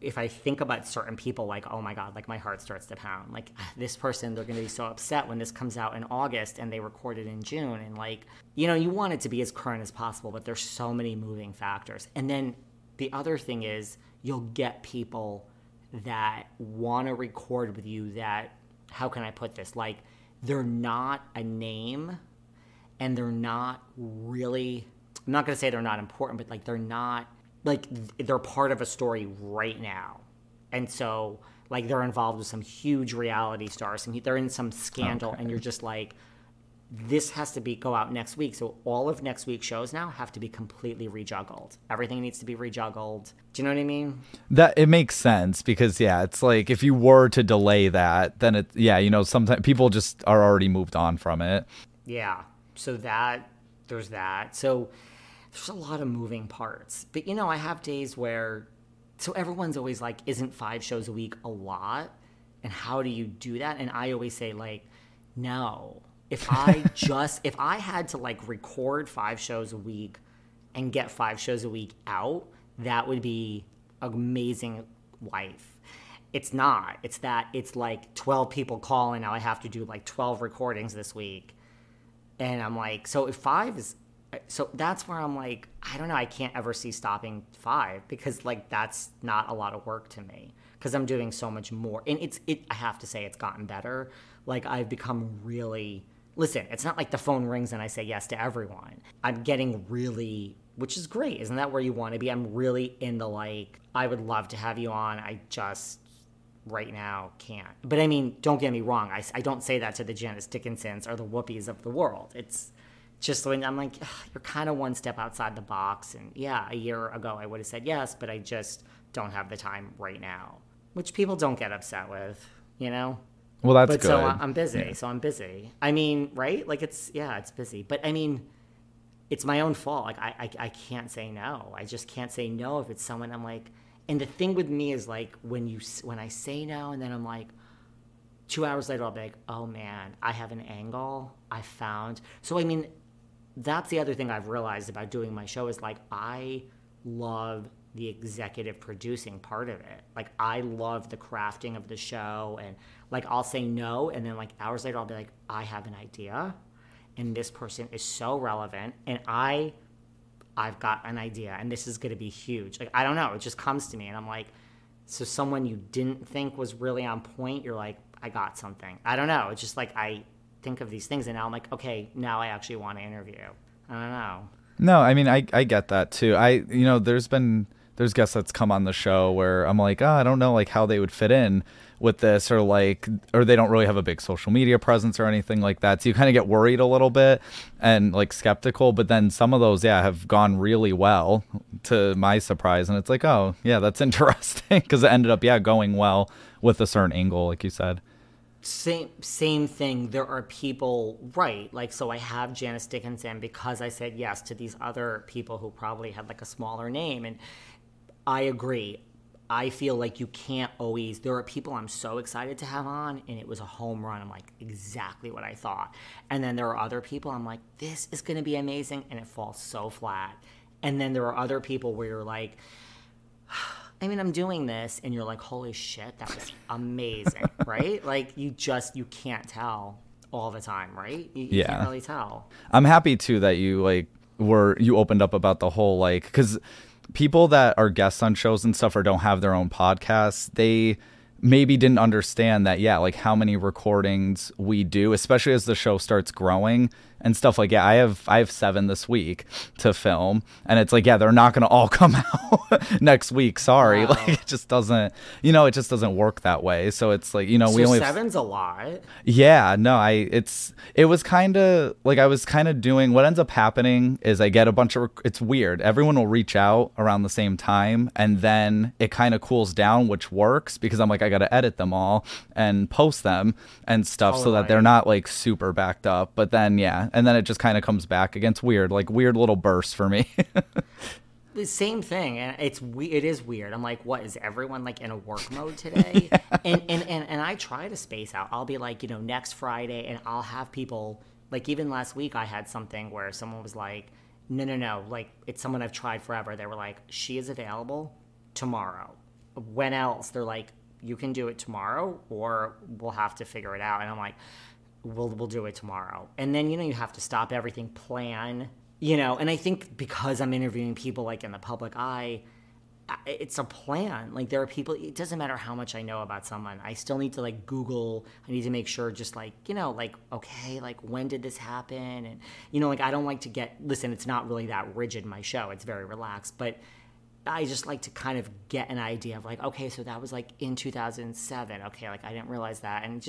if I think about certain people, like, oh my God, like my heart starts to pound. Like, this person, they're going to be so upset when this comes out in August and they recorded in June. And like, you know, you want it to be as current as possible, but there's so many moving factors. And then the other thing is, you'll get people that want to record with you that, how can I put this? Like, they're not a name and they're not really, I'm not going to say they're not important, but like, they're not, like, they're part of a story right now. And so, like, they're involved with some huge reality stars and they're in some scandal, and you're just like, this has to go out next week. So all of next week's shows now have to be completely rejuggled. Everything needs to be rejuggled. Do you know what I mean? That it makes sense, because it's like, if you were to delay that, then sometimes people just are already moved on from it. Yeah. So there's that. So there's a lot of moving parts. But I have days where, so everyone's always like, isn't 5 shows a week a lot? And how do you do that? And I always say, like, no. If I had to like record 5 shows a week and get 5 shows a week out, that would be amazing life. It's not. It's like 12 people call and now I have to do like 12 recordings this week. And I'm like, so if 5 is, so that's where I'm like, I don't know. I can't ever see stopping 5, because like, that's not a lot of work to me, because I'm doing so much more. And I have to say, it's gotten better. Like, I've become really, listen, it's not like the phone rings and I say yes to everyone. I'm getting really, which is great. Isn't that where you want to be? I'm really in the like, I would love to have you on. I just right now can't. But I mean, don't get me wrong. I don't say that to the Janice Dickinsons or the Whoopies of the world. It's just when I'm like, you're kind of one step outside the box. And yeah, a year ago I would have said yes, but I just don't have the time right now, which people don't get upset with, Well, that's but good. So I'm busy. So I'm busy. I mean, right? Like, it's busy. But I mean, it's my own fault. Like, I can't say no. I just can't say no if it's someone I'm like, and the thing with me is like, when I say no and then I'm like, 2 hours later I'll be like, oh man, I have an angle I found. So I mean, that's the other thing I've realized about doing my show is like, I love the executive producing part of it. Like, I love the crafting of the show, and like, I'll say no, and then like hours later I'll be like, I have an idea and this person is so relevant, and I've got an idea and this is going to be huge. Like, I don't know, it just comes to me and I'm like, so someone you didn't think was really on point, you're like, I got something. I don't know. It's just like, I think of these things and now I'm like, okay, now I actually want to interview. I don't know. No, I mean, I get that too. There's been there's guests that's come on the show where I'm like, oh, I don't know like how they would fit in with this, or they don't really have a big social media presence or anything like that. So you kind of get worried a little bit and like skeptical, but then some of those, have gone really well to my surprise. And it's like, oh yeah, that's interesting because it ended up, going well with a certain angle, like you said. Same thing. There are people, right? Like, so I have Janice Dickinson because I said yes to these other people who probably had like a smaller name. And I agree. I feel like you can't always, there are people I'm so excited to have on and it was a home run. I'm like, exactly what I thought. And then there are other people I'm like, this is going to be amazing. And it falls so flat. And then there are other people where you're like, I mean, I'm doing this, and you're like, holy shit, that was amazing, right? Like, you can't tell all the time, right? You can't really tell. I'm happy, too, that you opened up about the whole, like, because people that are guests on shows and stuff or don't have their own podcasts, they maybe didn't understand that, like how many recordings we do, especially as the show starts growing and stuff like, I have 7 this week to film, and it's like, they're not going to all come out next week. Sorry. Wow. Like, it just doesn't, it just doesn't work that way. So it's like, we only 7's a lot. Yeah, no, it was kind of like, I was kind of doing, what ends up happening is I get a bunch of, it's weird. Everyone will reach out around the same time, and then it kind of cools down, which works because I'm like, I got to edit them all and post them and stuff so that they're not like super backed up. But then, and then it just kind of comes back again. It's weird, like weird little bursts for me. The same thing, and it is weird. I'm like, what, is everyone like in a work mode today? And I try to space out. I'll be like, next Friday, and I'll have people, like even last week I had something where someone was like, no, like it's someone I've tried forever. They were like, she is available tomorrow. When else? They're like, you can do it tomorrow, or we'll have to figure it out. And I'm like, we'll do it tomorrow. And then, you have to stop everything, plan, and I think because I'm interviewing people like in the public eye, it's a plan. Like there are people, it doesn't matter how much I know about someone. I still need to like Google. I need to make sure just like, like, okay, like when did this happen? And, like I don't like to listen, it's not really that rigid, my show. It's very relaxed, but I just like to kind of get an idea of like, okay, so that was like in 2007. Okay, like I didn't realize that. And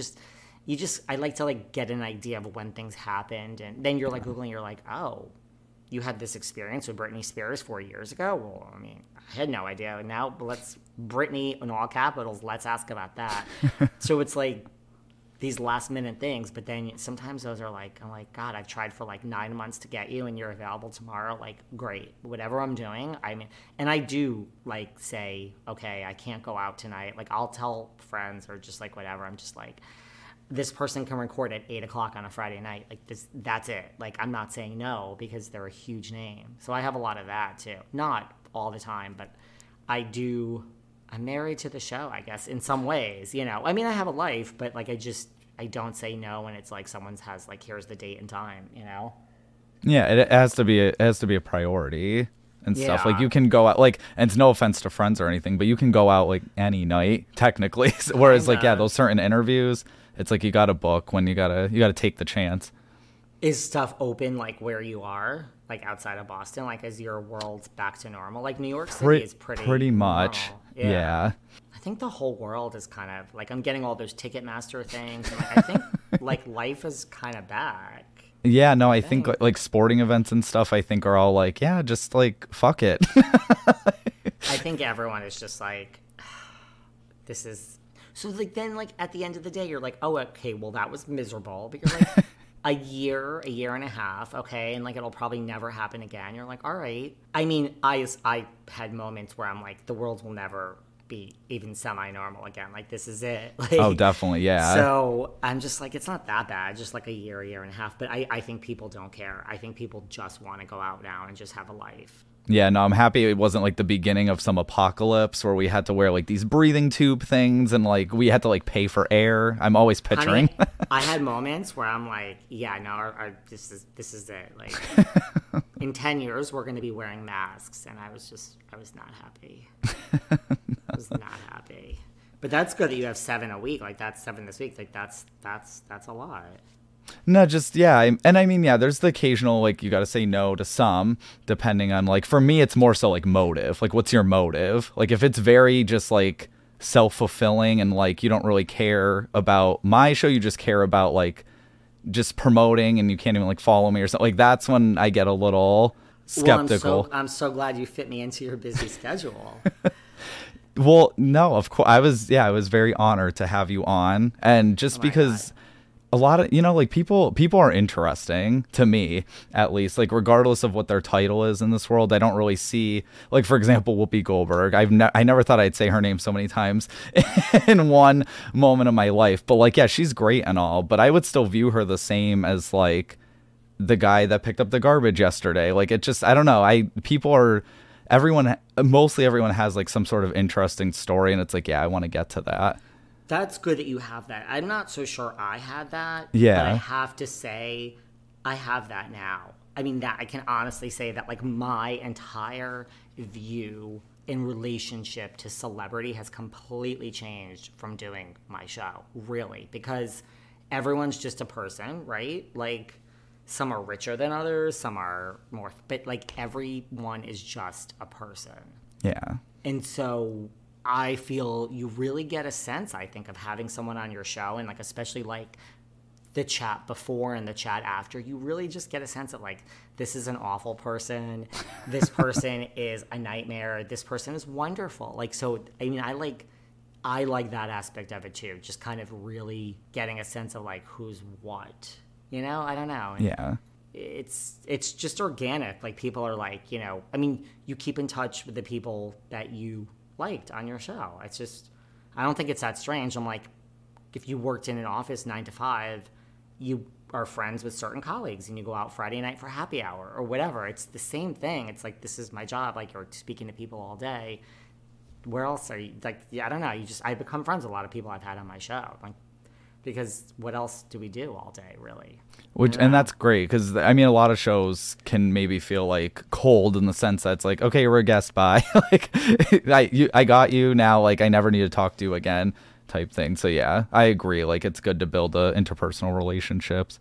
I like to like get an idea of when things happened. And then you're like Googling, you're like, oh, you had this experience with Britney Spears 4 years ago? Well, I mean, I had no idea. Now Britney in all capitals, let's ask about that. So it's like these last minute things, but then sometimes those are like, I'm like, God, I've tried for like 9 months to get you and you're available tomorrow. Like, great. Whatever I'm doing, I mean, and I do like say, okay, I can't go out tonight. Like I'll tell friends or just like whatever. I'm just like, this person can record at 8:00 on a Friday night. Like that's it. Like I'm not saying no because they're a huge name. So I have a lot of that too. Not all the time, but I'm married to the show, I guess, in some ways, I mean, I have a life, but like, I don't say no when it's like someone's has like, here's the date and time, Yeah, it has to be a priority and stuff. Like you can go out, like, and it's no offense to friends or anything, but you can go out like any night technically. Whereas like, those certain interviews, it's like you got to book when you gotta take the chance. Is stuff open like where you are, like outside of Boston? Like is your world back to normal? Like New York City is pretty much. Yeah. I think the whole world is kind of like, I'm getting all those Ticketmaster things. And like, I think like life is kind of back. Yeah, no, I think like sporting events and stuff, I think are all like, yeah, just like fuck it. I think everyone is just like, this is. So like then like at the end of the day, you're like, oh, okay, well that was miserable. But you're like a year and a half, okay, and like it'll probably never happen again. You're like, all right. I mean, I had moments where I'm like, the world will never be even semi-normal again. Like this is it. Like, oh, definitely, yeah. So I'm just like, it's not that bad. Just like a year and a half. But I think people don't care. I think people just want to go out now and just have a life. Yeah, no, I'm happy it wasn't like the beginning of some apocalypse where we had to wear like these breathing tube things and like we had to like pay for air. I'm always picturing. Honey, I had moments where I'm like, yeah, no, this is it. Like in 10 years, we're going to be wearing masks. And I was not happy. I was not happy. But that's good that you have 7 a week. Like that's 7 this week. Like that's a lot. No, just, yeah. And I mean, yeah, there's the occasional, like, you got to say no to some, depending on, like, for me, it's more so, like, motive. Like, what's your motive? Like, if it's very just, like, self-fulfilling and, like, you don't really care about my show, you just care about, like, just promoting and you can't even, like, follow me or something. Like, that's when I get a little skeptical. Well, I'm so glad you fit me into your busy schedule. Well, no, of course. I was very honored to have you on. And just because... God. A lot of, like, people are interesting to me, at least, like, regardless of what their title is in this world. I don't really see, like, for example, Whoopi Goldberg. I never thought I'd say her name so many times in one moment of my life. But, like, yeah, she's great and all, but I would still view her the same as, like, the guy that picked up the garbage yesterday. Like, it just, I don't know. Mostly everyone has, like, some sort of interesting story, and it's like, yeah, I want to get to that. That's good that you have that. I'm not so sure I had that. Yeah. But I have to say, I have that now. I mean, that I can honestly say that, like, my entire view in relationship to celebrity has completely changed from doing my show, really. Because everyone's just a person, right? Like, some are richer than others, some are more... But, like, everyone is just a person. Yeah. And so... I feel you really get a sense, I think, of having someone on your show, and, like, especially, like, the chat before and the chat after, you really just get a sense of, like, this is an awful person, this person is a nightmare, this person is wonderful. Like, so, I mean, I like that aspect of it too, just kind of really getting a sense of, like, who's what, I don't know. And yeah. It's just organic. Like, people are like, I mean, you keep in touch with the people that you liked on your show. It's just, I don't think it's that strange. I'm like, if you worked in an office 9 to 5, you are friends with certain colleagues and you go out Friday night for happy hour or whatever. It's the same thing. It's like, this is my job. Like, you're speaking to people all day. Where else are you? Like, yeah, I don't know. I become friends with a lot of people I've had on my show. Like, because what else do we do all day, really? And that's great, because I mean, a lot of shows can maybe feel like cold in the sense that it's like, okay, you're a guest, bye. Like, I got you now, like, I never need to talk to you again, type thing. So yeah, I agree. Like, it's good to build interpersonal relationships.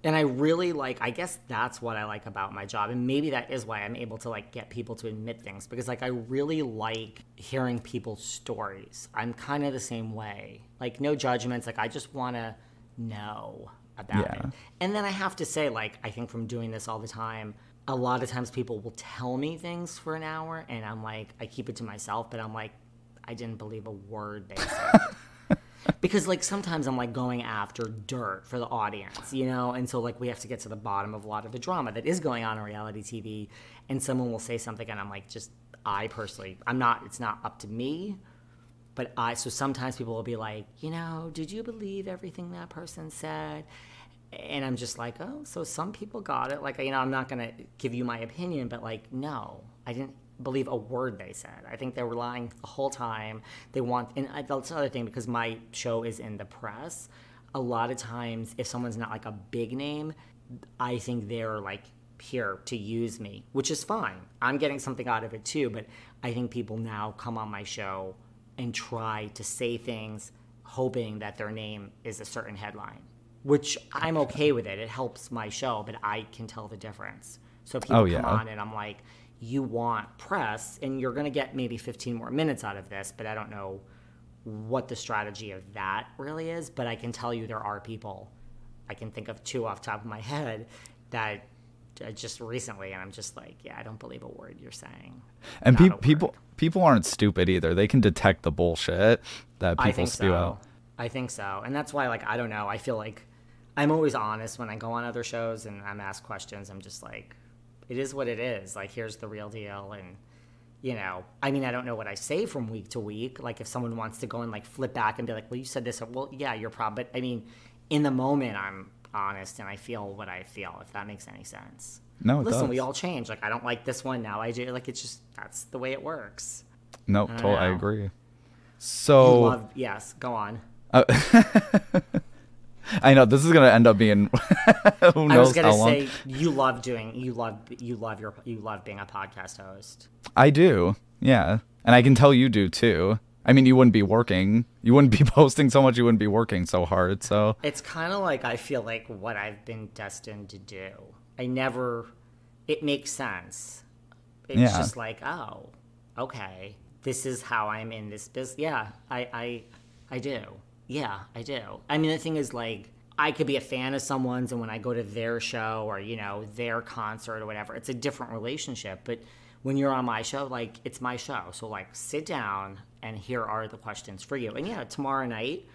And I really I guess that's what I like about my job. And maybe that is why I'm able to, like, get people to admit things, because, like, I really like hearing people's stories. I'm kind of the same way. Like, no judgments. Like, I just want to know about it. And then I have to say, like, I think from doing this all the time, a lot of times people will tell me things for an hour and I'm like, I keep it to myself, but I'm like, I didn't believe a word they said. Because, like, sometimes I'm, like, going after dirt for the audience, And so, like, we have to get to the bottom of a lot of the drama that is going on reality TV. And someone will say something and I'm like, I personally, it's not up to me. But so sometimes people will be like, did you believe everything that person said? And I'm just like, oh, so some people got it. Like, I'm not going to give you my opinion, but, like, no, I didn't believe a word they said. I think they were lying the whole time. And that's another thing, because my show is in the press. A lot of times, if someone's not, like, a big name, I think they're, like, here to use me, which is fine. I'm getting something out of it too, but I think people now come on my show and try to say things hoping that their name is a certain headline, which I'm okay with it. It helps my show, but I can tell the difference. So people come on and I'm like, you want press and you're going to get maybe 15 more minutes out of this, but I don't know what the strategy of that really is. But I can tell you there are people, I can think of 2 off the top of my head, that just recently, and I'm just like, yeah, I don't believe a word you're saying. And people aren't stupid either. They can detect the bullshit that people spew out. I think so. And that's why, like, I don't know. I feel like I'm always honest when I go on other shows and I'm asked questions. I'm just like, it is what it is. Like, here's the real deal. And, I mean, I don't know what I say from week to week. Like, if someone wants to go and, like, flip back and be like, well, you said this. Well, yeah, you're probably. But, I mean, in the moment, I'm honest and I feel what I feel, if that makes any sense. No, Listen, we all change. Like, I don't like this one now. I do. Like, it's just, that's the way it works. No, totally, I agree. So. Yes, go on. I know this is gonna end up being who knows I was gonna how long. say you love being a podcast host. I do, yeah, and I can tell you do too. I mean, you wouldn't be working. You wouldn't be posting so much. You wouldn't be working so hard. So it's kind of like I feel like what I've been destined to do. It makes sense. It's just like, oh, okay, this is how I'm in this business. Yeah, I do. Yeah, I do. I mean, the thing is, like, I could be a fan of someone's, and when I go to their show or, you know, their concert or whatever, it's a different relationship. But when you're on my show, like, it's my show. So, like, sit down, and here are the questions for you. And, yeah, tomorrow night,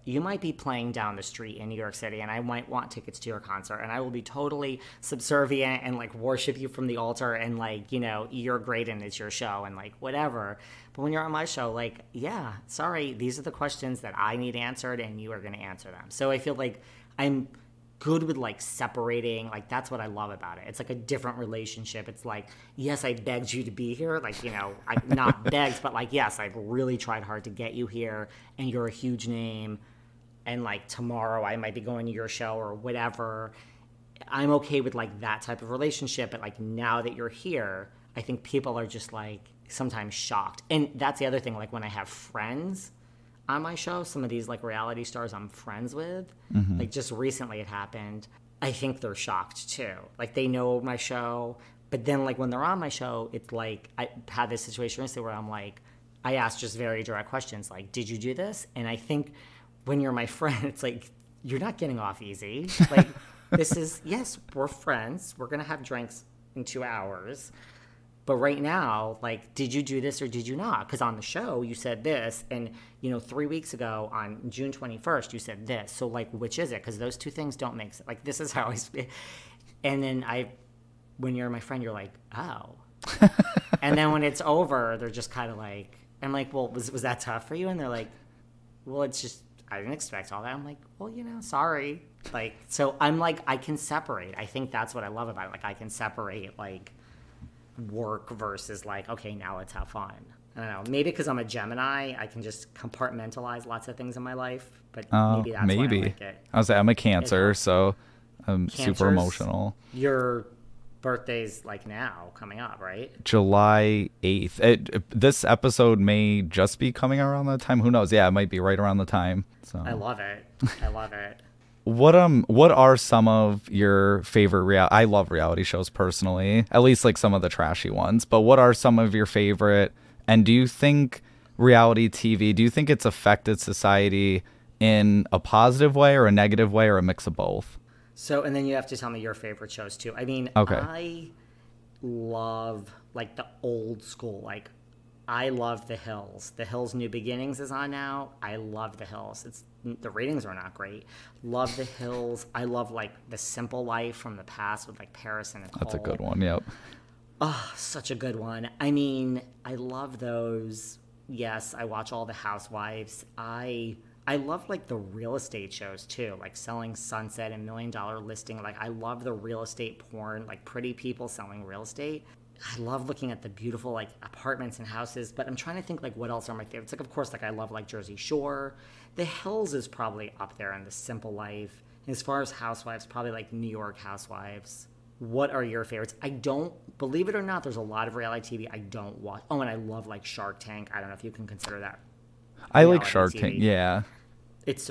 you might be playing down the street in New York City, and I might want tickets to your concert, and I will be totally subservient and, like, worship you from the altar, and, like, you know, you're great and it's your show and, like, whatever. But when you're on my show, like, yeah, sorry, these are the questions that I need answered, and you are going to answer them. So I feel like I'm good with, like, separating. Like, that's what I love about it. It's like a different relationship. It's like, yes, I begged you to be here. Like, you know, I not begged, but, like, yes, I've really tried hard to get you here, and you're a huge name. And, like, tomorrow I might be going to your show or whatever. I'm okay with, like, that type of relationship. But, like, now that you're here, I think people are just, like, sometimes shocked. And that's the other thing. Like, when I have friends on my show, some of these, like, reality stars I'm friends with, like, just recently it happened, I think they're shocked, too. Like, they know my show. But then, like, when they're on my show, it's like I had this situation recently where I'm like, I asked just very direct questions. Like, did you do this? And I think when you're my friend, it's like, you're not getting off easy. Like, this is, yes, we're friends. We're going to have drinks in 2 hours. But right now, like, did you do this or did you not? Because on the show, you said this. And, you know, 3 weeks ago on June 21st, you said this. So, like, which is it? Because those two things don't make sense. Like, this is how I speak. And then when you're my friend, you're like, oh. And then when it's over, they're just kind of like, I'm like, well, was that tough for you? And they're like, well, it's just, I didn't expect all that. I'm like, well, you know, sorry. Like, so I'm like, I can separate. I think that's what I love about it. Like, I can separate, like, work versus, like, okay, now let's have fun. I don't know. Maybe because I'm a Gemini, I can just compartmentalize lots of things in my life. But maybe that's why I like it. I was saying, I'm a Cancer, so I'm super emotional. Your birthday's, like, now coming up, right? July 8th. This episode may just be coming around that time. Who knows? Yeah, it might be right around the time. So I love it. I love it. What are some of your favorite I love reality shows personally, at least, like, some of the trashy ones, but what are some of your favorite, and do you think reality TV, do you think it's affected society in a positive way or a negative way or a mix of both? So, and then you have to tell me your favorite shows too. I mean, okay. I love, like, the old school, like, I love The Hills. The Hills New Beginnings is on now. I love The Hills. The ratings are not great. Love The Hills. I love, like, The Simple Life from the past with, like, Paris and Nicole. That's a good one, yep. Oh, such a good one. I mean, I love those. Yes, I watch all the Housewives. I love, like, the real estate shows, too, like Selling Sunset and $1 Million Listing. Like, I love the real estate porn, like, pretty people selling real estate. I love looking at the beautiful, like, apartments and houses, but I'm trying to think, like, what else are my favorites? Like, of course, like, I love, like, Jersey Shore. The Hills is probably up there in The Simple Life. As far as Housewives, probably, like, New York Housewives. What are your favorites? I don't, believe it or not, there's a lot of reality TV I don't watch. Oh, and I love, like, Shark Tank. I don't know if you can consider that. I like Shark Tank, yeah.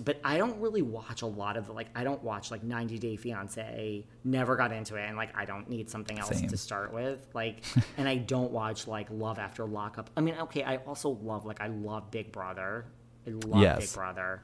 But I don't really watch a lot of, like, I don't watch, like, 90 Day Fiancé, never got into it, and, like, I don't need something else to start with, like, and I don't watch, like, Love After Lockup. I mean, okay, I also love, like, I love Big Brother. I love Big Brother.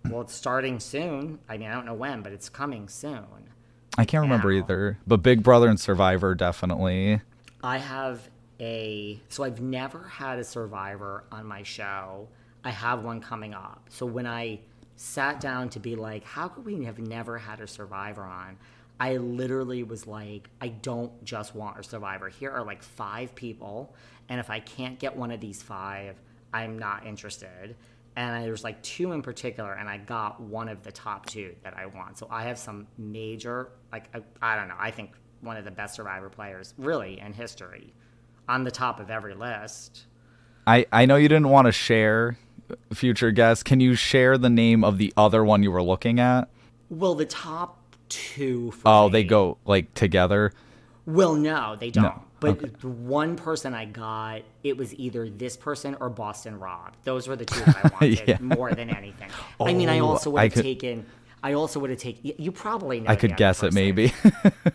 Well, it's starting soon. I mean, I don't know when, but it's coming soon. I can't remember either, but Big Brother and Survivor, definitely. So I've never had a Survivor on my show. I have one coming up. So when I sat down to be like, how could we have never had a Survivor on? I literally was like, I don't just want a Survivor. Here are, like, 5 people, and if I can't get one of these 5, I'm not interested. And there's, like, 2 in particular, and I got one of the top 2 that I want. So I have some major, like, I don't know, I think one of the best Survivor players, really, in history, on the top of every list. I know you didn't want to share, future guest. Can you share the name of the other one you were looking at? Well, the top 2 for me, they go, like, together? Well, no, they don't. No. But the one person I got, it was either this person or Boston Rob. Those were the two that I wanted more than anything. I mean, I also would have taken. You probably know. I could guess it, maybe.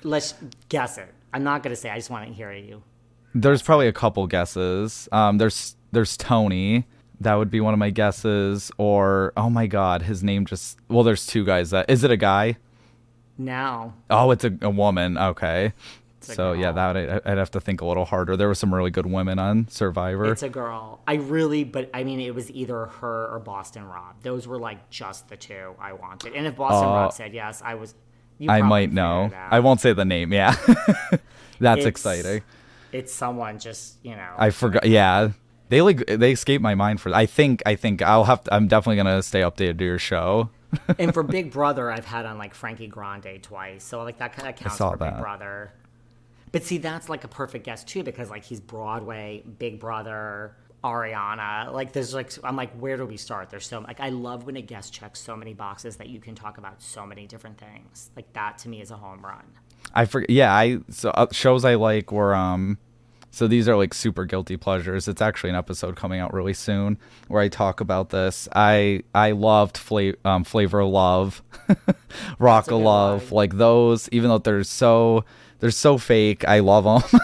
Let's guess it. I'm not gonna say. I just want to hear you. There's probably a couple guesses. There's Tony. That would be one of my guesses. Or, oh my God, his name just... Well, there's two guys. Is it a guy? No. Oh, it's a woman. Okay. So, yeah, I'd have to think a little harder. There were some really good women on Survivor. It's a girl. It was either her or Boston Rob. Those were, like, just the two I wanted. And if Boston Rob said yes, I might know. I won't say the name, yeah. That's exciting. It's someone just, I forgot, yeah. They escaped my mind for. I think I'm definitely gonna stay updated to your show. And for Big Brother, I've had on like Frankie Grande twice, so like that kind of counts for Big Brother. But see, that's like a perfect guess too, because like he's Broadway, Big Brother, Ariana. Like there's like I'm like, where do we start? There's so like I love when a guest checks so many boxes that you can talk about so many different things. Like that to me is a home run. I forget. Yeah, shows I like were So these are like super guilty pleasures. It's actually an episode coming out really soon where I talk about this. I loved Flavor of Love, Rock of Love, like those. Even though they're so fake, I love them.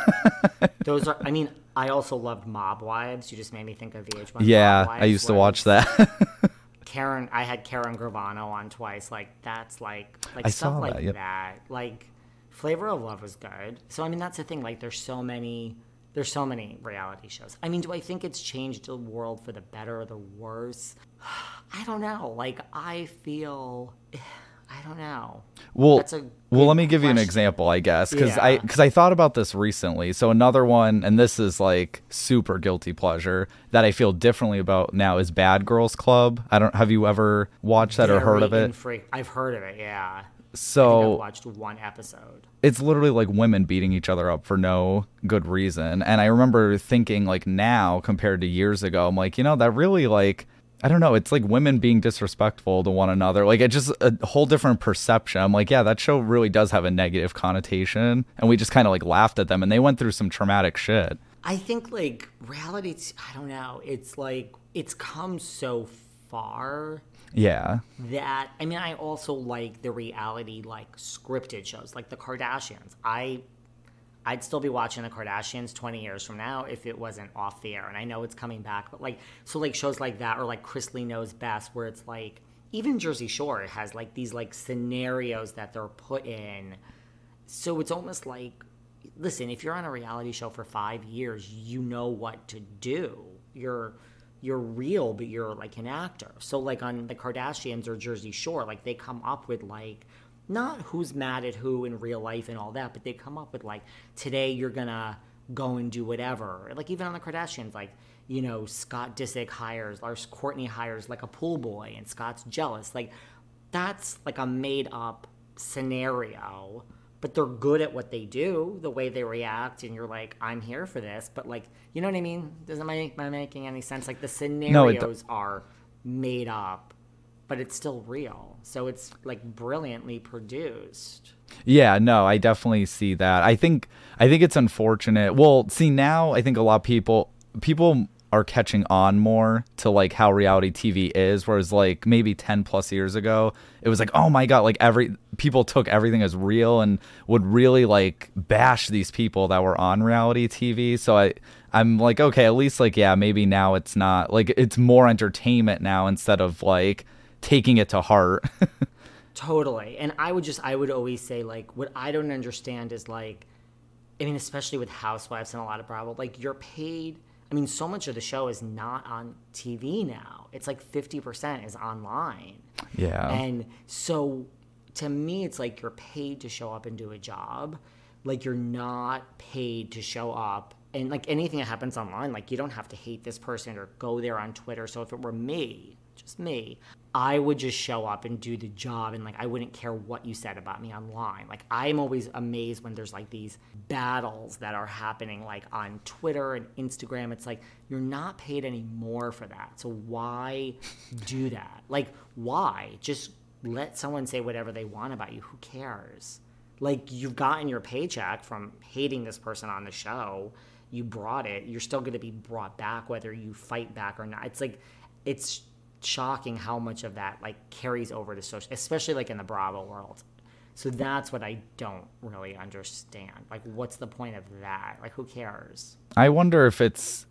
Those are. I mean, I also loved Mob Wives. You just made me think of VH1. Yeah, Mob Wives, I used to watch that. I had Karen Gravano on twice. Like that's like I stuff saw like that. Yep. that. Like Flavor of Love was good. So I mean, that's the thing. Like there's so many reality shows. I mean, do I think it's changed the world for the better or the worse? I don't know. Like, I don't know. Well, let me give you an example, I guess, because I thought about this recently. So another one, and this is like super guilty pleasure that I feel differently about now, is Bad Girls Club. Have you ever watched that or heard of it? I've heard of it, yeah. So I think I've watched one episode. It's literally like women beating each other up for no good reason. And I remember thinking like now compared to years ago, I'm like, that really like, I don't know. It's like women being disrespectful to one another. Like it's just a whole different perception. I'm like, yeah, that show really does have a negative connotation. And we just kind of like laughed at them and they went through some traumatic shit. I think like reality, I don't know. It's like, it's come so far. Yeah. That, I mean, I also like the reality, like scripted shows, like the Kardashians. I'd still be watching the Kardashians 20 years from now if it wasn't off the air. And I know it's coming back, but like, so like shows like that, or like Chris Lee Knows Best, where it's like, even Jersey Shore has like these like scenarios that they're put in. So it's almost like, listen, if you're on a reality show for 5 years, you know what to do. You're real, but you're like an actor. So like on the Kardashians or Jersey Shore, like they come up with like, not who's mad at who in real life and all that, but they come up with like, today you're gonna go and do whatever. Like even on the Kardashians, like, Scott Disick Kourtney hires like a pool boy and Scott's jealous. Like that's like a made up scenario, but they're good at what they do, the way they react, and you're like, I'm here for this. But like, you know what I mean? Am I making any sense? Like the scenarios are made up, but it's still real. So it's like brilliantly produced. Yeah, no, I definitely see that. I think it's unfortunate. Well, see now I think a lot of people are catching on more to like how reality TV is, whereas like maybe 10 plus years ago it was like, oh my God, like people took everything as real and would really like bash these people that were on reality TV. So I'm like, okay, at least like, yeah, maybe now it's not like, it's more entertainment now instead of like taking it to heart. Totally. And I would always say like, what I don't understand is like, I mean, especially with Housewives and a lot of Bravo, like you're paid. I mean, so much of the show is not on TV now. It's like 50% is online. Yeah. And so to me, it's like you're paid to show up and do a job. Like you're not paid to show up. And like anything that happens online, like you don't have to hate this person or go there on Twitter. So if it were me, just me, I would just show up and do the job, and like I wouldn't care what you said about me online. Like I'm always amazed when there's like these battles that are happening like on Twitter and Instagram. It's like you're not paid any more for that. So why do that? Like why? Just let someone say whatever they want about you. Who cares? Like, you've gotten your paycheck from hating this person on the show. You brought it. You're still going to be brought back whether you fight back or not. It's like, it's shocking how much of that, like, carries over to social, especially, like, in the Bravo world. So that's what I don't really understand. Like, what's the point of that? Like, who cares? I wonder if it's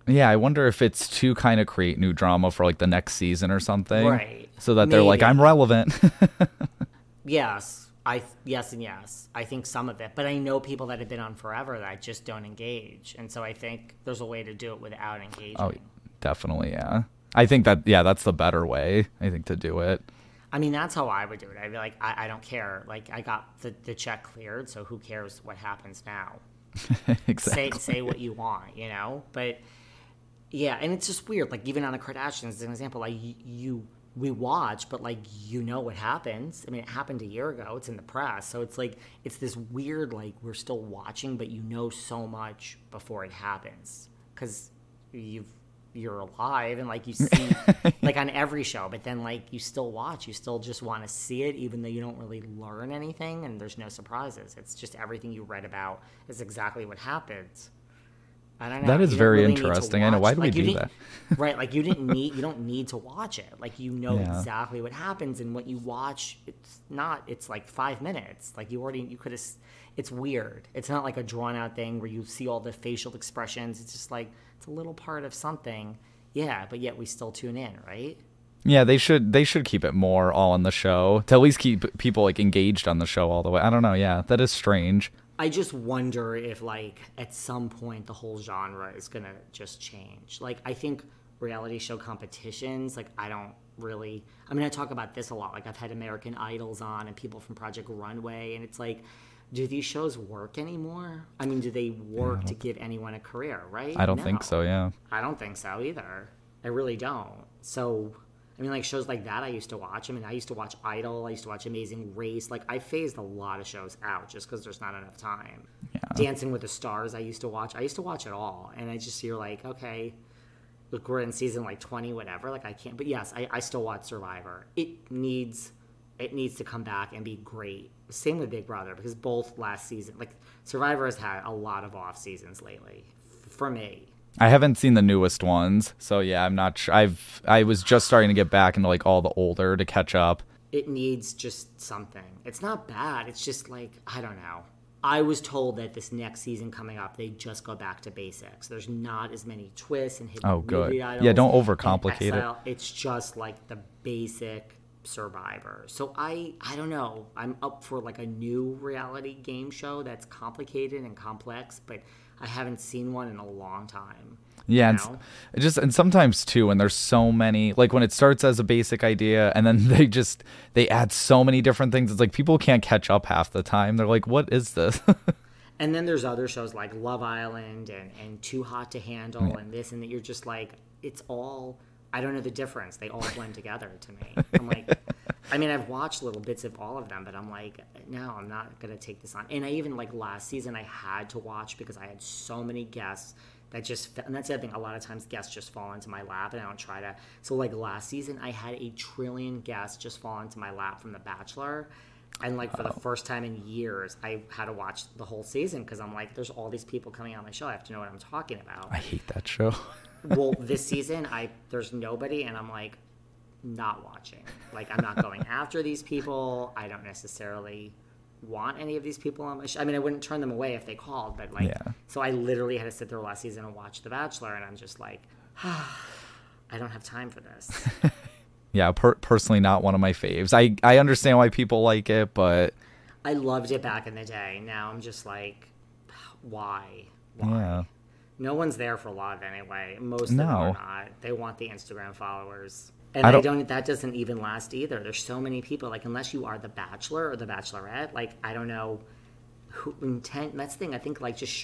to kind of create new drama for like the next season or something. Right. So that they're like, I'm relevant. Yes. Yes and yes. I think some of it. But I know people that have been on forever that just don't engage. And so I think there's a way to do it without engaging. Oh, definitely, yeah. I think that, that's the better way, I think, to do it. I mean, that's how I would do it. I'd be like, I don't care. Like, I got the check cleared, so who cares what happens now? Exactly. Say what you want, you know? But, yeah, and it's just weird. Like, even on the Kardashians, as an example, like, we watch, but, like, you know what happens. I mean, it happened a year ago. It's in the press. So it's like, it's this weird, like, we're still watching, but you know so much before it happens. Because you're alive and, like, you see, like, on every show, but then, like, you still watch. You still just want to see it, even though you don't really learn anything and there's no surprises. It's just everything you read about is exactly what happens. I don't know. That is very really interesting. I know. Why do we do that? Right. Like, you don't need to watch it. Like, you know exactly what happens, and what you watch, it's like 5 minutes. Like, you could have, it's weird. It's not like a drawn out thing where you see all the facial expressions. It's just like, it's a little part of something. Yeah. But yet we still tune in, right? Yeah, they should keep it more all on the show to at least keep people, like, engaged on the show all the way. I don't know. Yeah, that is strange. I just wonder if, like, at some point the whole genre is going to just change. Like, I think reality show competitions, like, I talk about this a lot. Like, I've had American Idols on and people from Project Runway, and it's like, do these shows work anymore? I mean, do they work to give anyone a career, right? I don't think so, yeah. I don't think so either. I really don't. So, I mean, like, shows like that I used to watch. I mean, I used to watch Idol. I used to watch Amazing Race. Like, I phased a lot of shows out just because there's not enough time. Yeah. Dancing with the Stars I used to watch. I used to watch it all. And you're like, okay, look, we're in season, like, 20, whatever. Like, I can't. But, yes, I still watch Survivor. It needs to come back and be great. Same with Big Brother, because both last season, like, Survivor has had a lot of off seasons lately, for me. I haven't seen the newest ones, so yeah, I'm not sure. I was just starting to get back into, like, all the older to catch up. It needs just something. It's not bad. It's just, like, I don't know. I was told that this next season coming up, they just go back to basics. There's not as many twists and hidden movie idols. Yeah, don't overcomplicate it. It's just, like, the basic Survivor. So I don't know. I'm up for, like, a new reality game show that's complicated and complex, but I haven't seen one in a long time. Yeah, and sometimes too, when there's so many, like, when it starts as a basic idea and then they add so many different things, it's like people can't catch up half the time. They're like, what is this? And then there's other shows like Love Island and Too Hot to Handle and this and that. You're just like, it's all, I don't know the difference. They all blend together to me. I'm like, I mean, I've watched little bits of all of them, but I'm like, no, I'm not going to take this on. And I even, like, last season, I had to watch because I had so many guests that just, and that's the other thing, a lot of times guests just fall into my lap and I don't try to. So, like, last season, I had 1 trillion guests just fall into my lap from The Bachelor. And, like, for the first time in years, I had to watch the whole season because I'm like, there's all these people coming on my show. I have to know what I'm talking about. I hate that show. Well, this season, there's nobody, and I'm like, not watching. Like, I'm not going after these people. I don't necessarily want any of these people on my show. I mean, I wouldn't turn them away if they called, but, like, so I literally had to sit there last season and watch The Bachelor, and I'm just like, I don't have time for this. Yeah, personally not one of my faves. I understand why people like it, but I loved it back in the day. Now I'm just like, why? Yeah. No one's there for love anyway. Most of them are not. They want the Instagram followers. And that doesn't even last either. There's so many people, like, unless you are the Bachelor or the Bachelorette, like, I don't know who intent. That's the thing. I think, like, just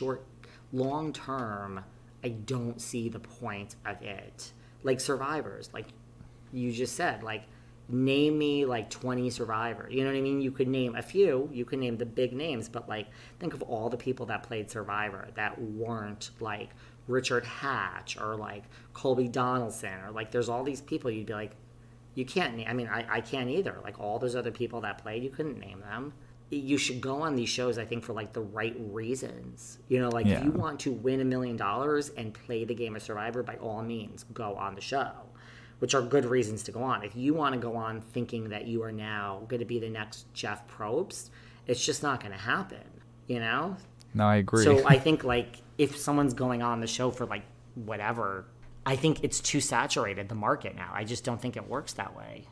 long term, I don't see the point of it. Like, Survivors, like you just said, like, name me, like, 20 Survivors. You know what I mean? You could name a few. You could name the big names, but, like, think of all the people that played Survivor that weren't, like, Richard Hatch or, like, Colby Donaldson, or, like, there's all these people you'd be like, you can't name. I mean, I can't either. Like, all those other people that played, you couldn't name them. you should go on these shows, I think, for like the right reasons. You know, like if you want to win $1 million and play the game of Survivor, by all means, go on the show, which are good reasons to go on. If you want to go on thinking that you are now going to be the next Jeff Probst, it's just not going to happen, you know? No, I agree. So I think, like, if someone's going on the show for, like, whatever, I think it's too saturated, the market now. I just don't think it works that way.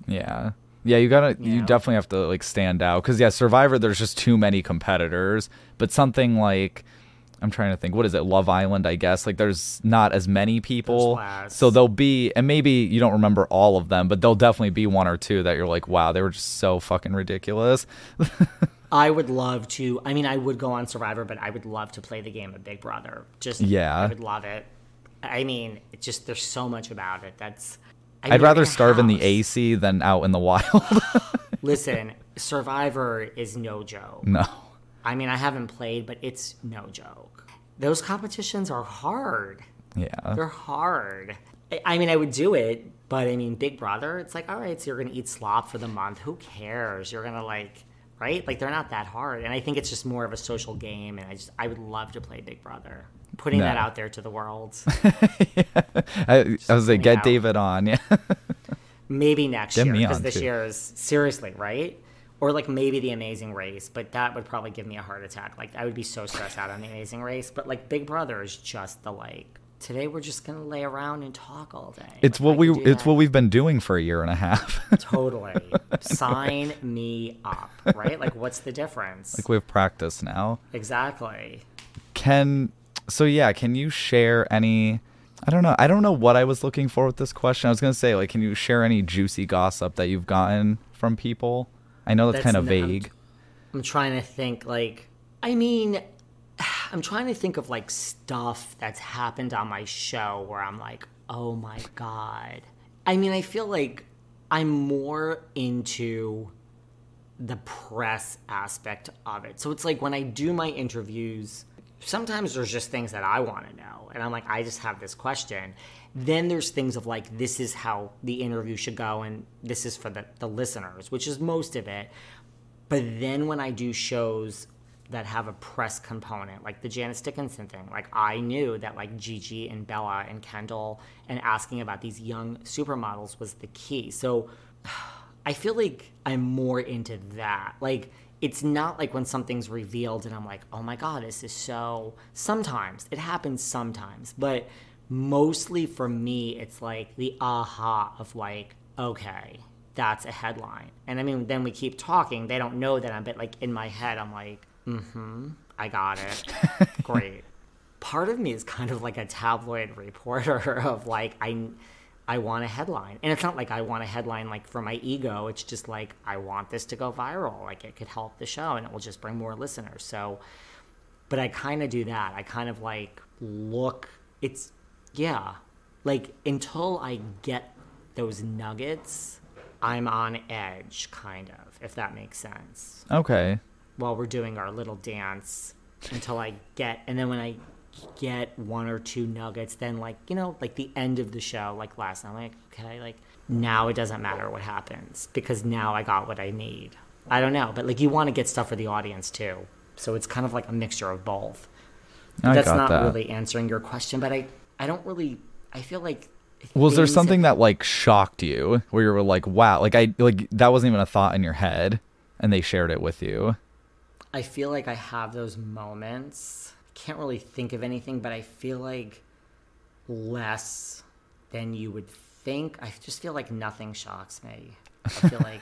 Yeah. Yeah, you definitely have to, like, stand out. Because, yeah, Survivor, there's just too many competitors. But something like, I'm trying to think, what is it, Love Island, I guess? Like, there's not as many people. So there'll be, and maybe you don't remember all of them, but there'll definitely be one or two that you're like, wow, they were just so fucking ridiculous. I would love to, I mean, I would go on Survivor, but I would love to play the game of Big Brother. I would love it. I mean, it's just, there's so much about it. I'd rather starve in the AC than out in the wild. Listen, Survivor is no joke. No. I mean, I haven't played, but it's no joke. Those competitions are hard. Yeah. They're hard. I mean, I would do it, but I mean, Big Brother, it's like, all right, so you're going to eat slop for the month. Who cares? You're going to, like, right? Like, they're not that hard. And I think it's just more of a social game, and I would love to play Big Brother. Putting that out there to the world. I was like, get David on. Yeah. Maybe next year, because this year is, seriously, right? Or like maybe The Amazing Race, but that would probably give me a heart attack. Like, I would be so stressed out on The Amazing Race. But like Big Brother is just the, like, today we're just gonna lay around and talk all day. It's like, what we've been doing for a year and a half. Totally. Sign me up, right? Like, what's the difference? Like, we have practice now. Exactly. Can you share any, I don't know what I was looking for with this question. I was going to say, like, can you share any juicy gossip that you've gotten from people? I know that's kind of vague. I'm trying to think, like, I mean, I'm trying to think of, like, stuff that's happened on my show where I'm like, oh my God. I mean, I feel like I'm more into the press aspect of it. So it's like when I do my interviews, sometimes there's just things that I want to know. And I'm like, I just have this question. Then there's things of like, this is how the interview should go. And this is for the listeners, which is most of it. But then when I do shows that have a press component, like the Janice Dickinson thing, like I knew that like Gigi and Bella and Kendall and asking about these young supermodels was the key. So I feel like I'm more into that. Like, it's not like when something's revealed and I'm like, oh my God, this is so... Sometimes. It happens sometimes. But mostly for me, it's like the aha of like, okay, that's a headline. And I mean, then we keep talking. They don't know that but like in my head, I'm like, I got it. Great. Part of me is kind of like a tabloid reporter of like, I want a headline. And it's not like I want a headline like for my ego. It's just like, I want this to go viral. Like, it could help the show and it will just bring more listeners. So, but I kind of do that. I kind of like look, like until I get those nuggets, I'm on edge, kind of, if that makes sense. Okay. While we're doing our little dance until I get, and then when I get one or two nuggets, then like, you know, like the end of the show, like last night, I'm like, okay, like now it doesn't matter what happens because now I got what I need. I don't know, but like you want to get stuff for the audience too. So it's kind of like a mixture of both. That's not really answering your question, but I don't really, I feel like. Was there something that like shocked you where you were like, wow, like that wasn't even a thought in your head and they shared it with you? I feel like I have those moments. Can't really think of anything, but I feel like less than you would think. I just feel like nothing shocks me. I feel like,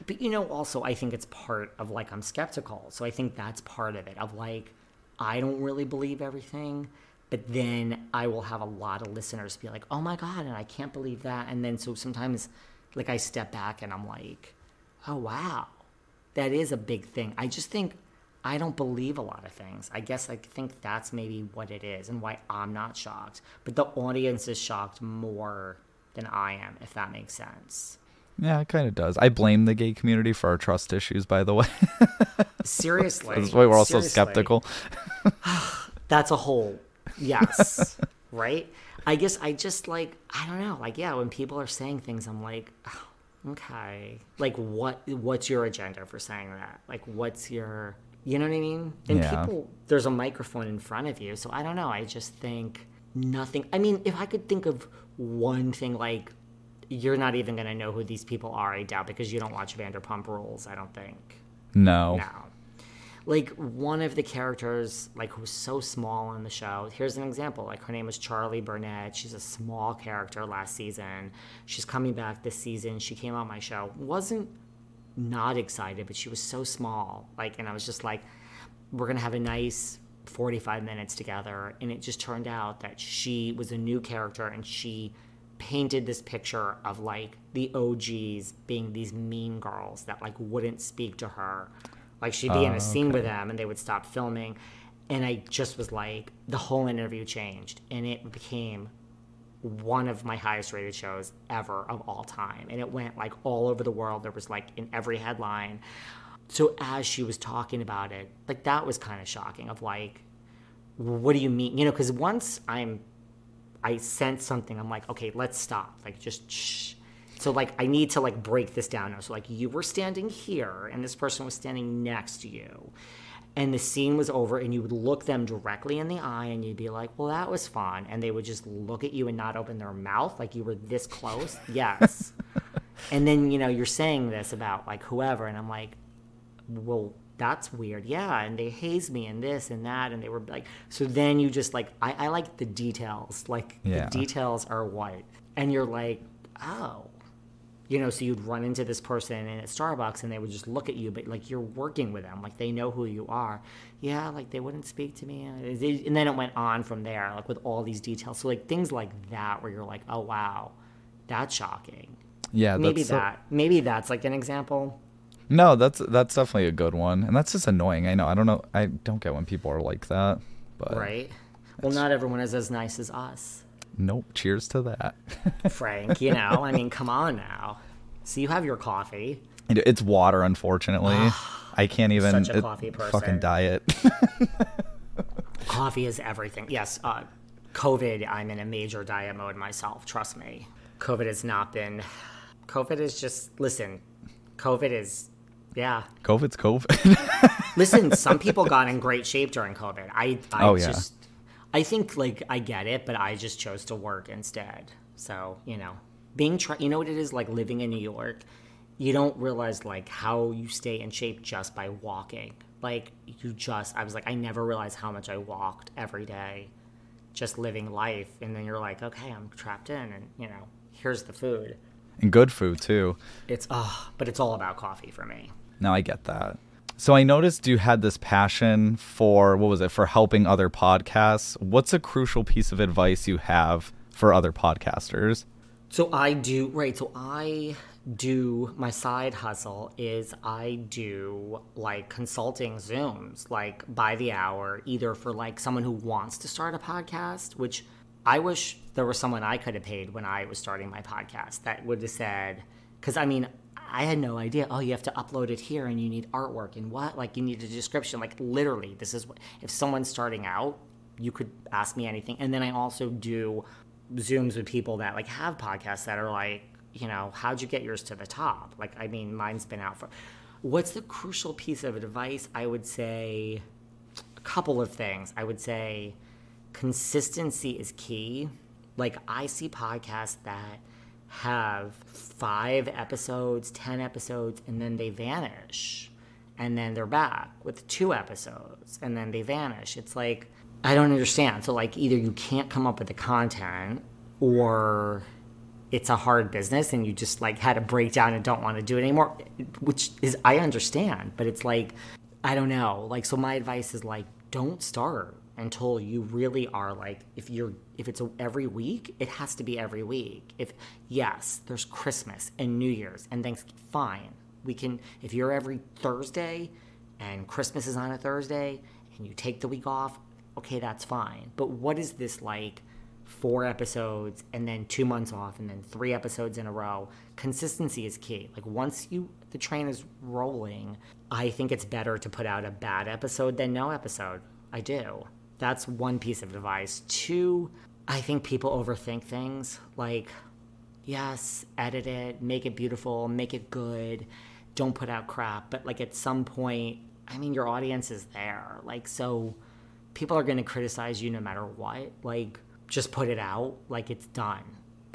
but you know, also I think it's part of like I'm skeptical. So I think that's part of it of like, I don't really believe everything, but then I will have a lot of listeners be like, oh my God, and I can't believe that. And then so sometimes like I step back and I'm like, oh wow, that is a big thing. I just think I don't believe a lot of things. I guess I think that's maybe what it is and why I'm not shocked. But the audience is shocked more than I am, if that makes sense. Yeah, it kind of does. I blame the gay community for our trust issues, by the way. Seriously. That's why we're also skeptical. That's a whole, yes, right? I guess I just like, I don't know. Like, yeah, when people are saying things, I'm like, oh, Okay. Like, what's your agenda for saying that? Like, what's your, you know what I mean? And people, there's a microphone in front of you. So I don't know. I just think nothing. I mean, if I could think of one thing, like, you're not even going to know who these people are, I doubt, because you don't watch Vanderpump Rules, I don't think. No. Like, one of the characters, like, who's so small in the show, here's an example. Like, her name was Charlie Burnett. She's a small character last season. She's coming back this season. She came on my show. Wasn't not excited, but she was so small. Like, and I was just like, we're going to have a nice 45 minutes together. And it just turned out that she was a new character, and she painted this picture of, like, the OGs being these mean girls that, like, wouldn't speak to her. Like, she'd be in a scene with them, and they would stop filming. And I just was like, the whole interview changed. And it became one of my highest rated shows ever of all time. And it went, like, all over the world. There was, like, in every headline. So as she was talking about it, like, that was kind of shocking of, like, what do you mean? You know, because once I sense something, I'm like, okay, let's stop. Like, just shh. So, like, I need to, like, break this down now. So, like, you were standing here, and this person was standing next to you. And the scene was over, and you would look them directly in the eye, and you'd be like, well, that was fun. And they would just look at you and not open their mouth like you were this close. Yes. And then, you know, you're saying this about, like, whoever. And I'm like, well, that's weird. Yeah. And they hazed me and this and that. And they were like, so then you just, like, I like the details. Like, the details are what? And you're like, oh. You know, so you'd run into this person at Starbucks, and they would just look at you, but, like, you're working with them. Like, they know who you are. Yeah, like, they wouldn't speak to me. And then it went on from there, like, with all these details. So, like, things like that where you're like, oh, wow, that's shocking. Yeah. Maybe that's, like, an example. No, that's definitely a good one. And that's just annoying. I know. I don't know. I don't get when people are like that. But right. Well, not everyone is as nice as us. Nope. Cheers to that. Frank, you know, I mean, come on now. So you have your coffee. It's water, unfortunately. I can't even. Such a coffee person. Fucking diet. Coffee is everything. Yes. COVID, I'm in a major diet mode myself. Trust me. COVID has not been. COVID is just. Listen, COVID is. Yeah. COVID's COVID. Listen, some people got in great shape during COVID. I think, like, I get it, but I just chose to work instead. So, you know, you know what it is like living in New York? You don't realize, like, how you stay in shape just by walking. Like, I was like, I never realized how much I walked every day just living life. And then you're like, okay, I'm trapped in, and, you know, here's the food. And good food, too. But it's all about coffee for me. No, I get that. So I noticed you had this passion for, for helping other podcasts. What's a crucial piece of advice you have for other podcasters? So my side hustle is I do, like, consulting Zooms, like, by the hour, either for, like, someone who wants to start a podcast, which I wish there was someone I could have paid when I was starting my podcast that would have said, because, I mean, I had no idea. Oh, you have to upload it here, and you need artwork, and what? Like, you need a description. Like, literally, this is what, if someone's starting out, you could ask me anything. And then I also do Zooms with people that, like, have podcasts that are like, you know, how'd you get yours to the top? Like, I mean, mine's been out for. What's the crucial piece of advice? I would say a couple of things. I would say consistency is key. Like, I see podcasts that have 5 episodes, 10 episodes, and then they vanish. And then they're back with 2 episodes, and then they vanish. It's like, I don't understand. So, like, either you can't come up with the content, or it's a hard business and you just, like, had a breakdown and don't want to do it anymore, which is, I understand. But it's like, I don't know. Like, so my advice is, like, don't start until you really are, like, if it's every week, it has to be every week. Yes, there's Christmas and New Year's and Thanksgiving, fine. We can, if you're every Thursday and Christmas is on a Thursday and you take the week off, okay, that's fine. But what is this, like, 4 episodes and then 2 months off and then 3 episodes in a row? Consistency is key. Like, once the train is rolling, I think it's better to put out a bad episode than no episode. I do. That's one piece of advice. 2, I think people overthink things. Like, yes, edit it, make it beautiful, make it good, don't put out crap. But like at some point, I mean, your audience is there. Like, so people are going to criticize you no matter what. Like, just put it out. Like, it's done.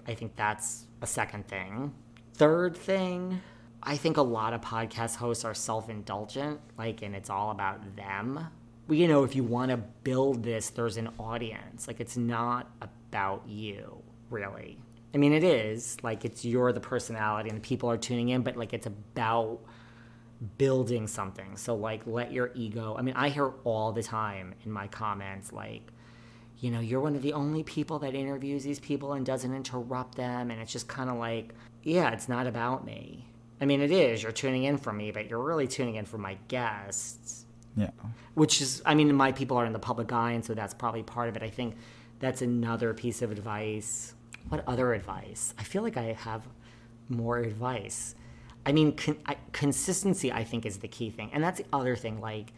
I think that's a second thing. Third thing, I think a lot of podcast hosts are self-indulgent, like, and it's all about them. Well, you know, if you want to build this, there's an audience. Like, it's not about you, really. I mean, it is. Like, you're the personality and the people are tuning in, but, like, it's about building something. So, like, let your ego... I mean, I hear all the time in my comments, like, you know, you're one of the only people that interviews these people and doesn't interrupt them. And it's just kind of like, yeah, it's not about me. I mean, it is. You're tuning in for me, but you're really tuning in for my guests. Yeah. Which is, I mean, my people are in the public eye, and so that's probably part of it. I think that's another piece of advice. What other advice? I feel like I have more advice. I mean, consistency, I think, is the key thing. And that's the other thing. Like,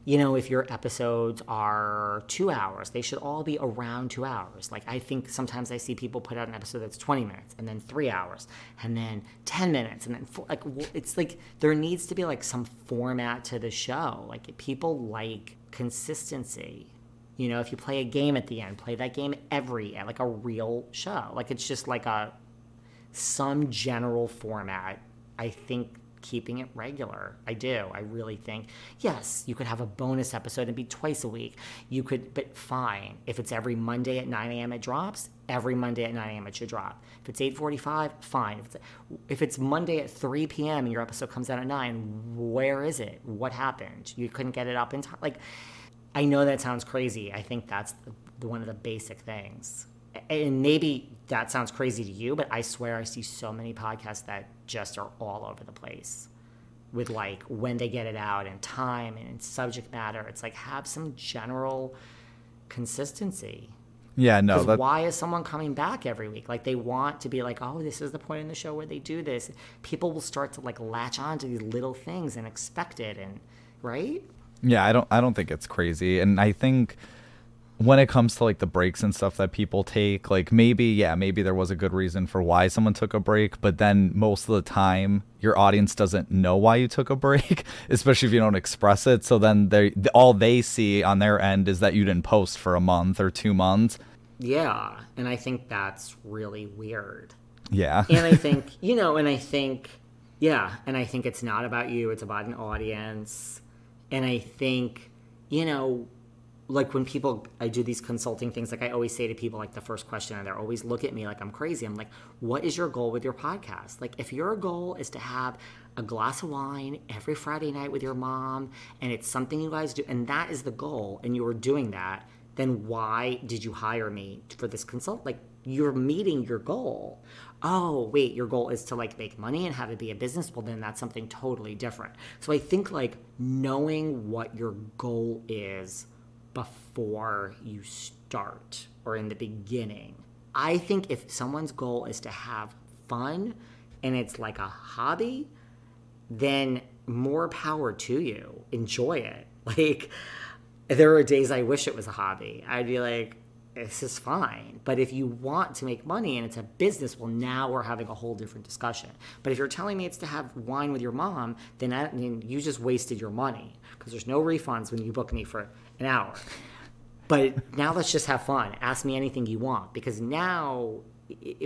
you know, if your episodes are 2 hours, they should all be around 2 hours. Like, I think sometimes I see people put out an episode that's 20 minutes and then 3 hours and then 10 minutes and then like, it's like there needs to be like some format to the show. Like, people like consistency. You know, if you play a game at the end, play that game like a real show. Like, it's just like some general format. I think keeping it regular. I do. I really think, yes, you could have a bonus episode and be twice a week. You could, but fine. If it's every Monday at 9 a.m. it drops, every Monday at 9 a.m. it should drop. If it's 8:45, fine. If it's Monday at 3 p.m. and your episode comes out at 9, where is it? What happened? You couldn't get it up in time. Like, I know that sounds crazy. I think that's one of the basic things. And maybe that sounds crazy to you, but I swear I see so many podcasts that just are all over the place with like when they get it out and time and subject matter. It's like, have some general consistency. Yeah, no. Why is someone coming back every week? Like, they want to be like, oh, this is the point in the show where they do this. People will start to like latch on to these little things and expect it, and right? Yeah, I don't think it's crazy. And I think when it comes to like the breaks and stuff that people take, like maybe there was a good reason for why someone took a break, but then most of the time your audience doesn't know why you took a break, especially if you don't express it. So then all they see on their end is that you didn't post for a month or 2 months. Yeah, and I think that's really weird. Yeah. And I think, and I think it's not about you, it's about an audience. And I think, like when I do these consulting things, like I always say to people, like the first question, and they always look at me like I'm crazy. I'm like, what is your goal with your podcast? Like, if your goal is to have a glass of wine every Friday night with your mom, and it's something you guys do, and that is the goal, and you are doing that, then why did you hire me for this consult? Like, you're meeting your goal. Oh, wait, your goal is to like make money and have it be a business? Well, then that's something totally different. So I think like knowing what your goal is before you start or in the beginning. I think if someone's goal is to have fun and it's like a hobby, then more power to you. Enjoy it. Like, there are days I wish it was a hobby. I'd be like, this is fine. But if you want to make money and it's a business, well, now we're having a whole different discussion. But if you're telling me it's to have wine with your mom, then you just wasted your money, because there's no refunds when you book me for an hour. But now let's just have fun. Ask me anything you want, because now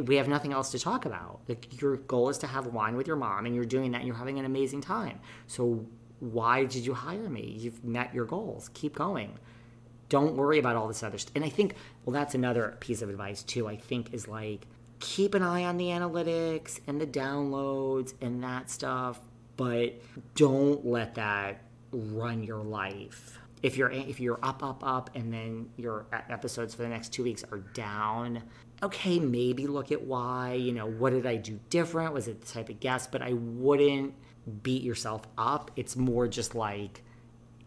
we have nothing else to talk about. Like, your goal is to have wine with your mom, and you're doing that and you're having an amazing time. So why did you hire me? You've met your goals. Keep going. Don't worry about all this other stuff. And I think, well, that's another piece of advice too, I think, is like, keep an eye on the analytics and the downloads and that stuff, but don't let that run your life. If you're up, and then your episodes for the next 2 weeks are down, okay, maybe look at why. What did I do different? Was it the type of guest? But I wouldn't beat yourself up. It's more just like,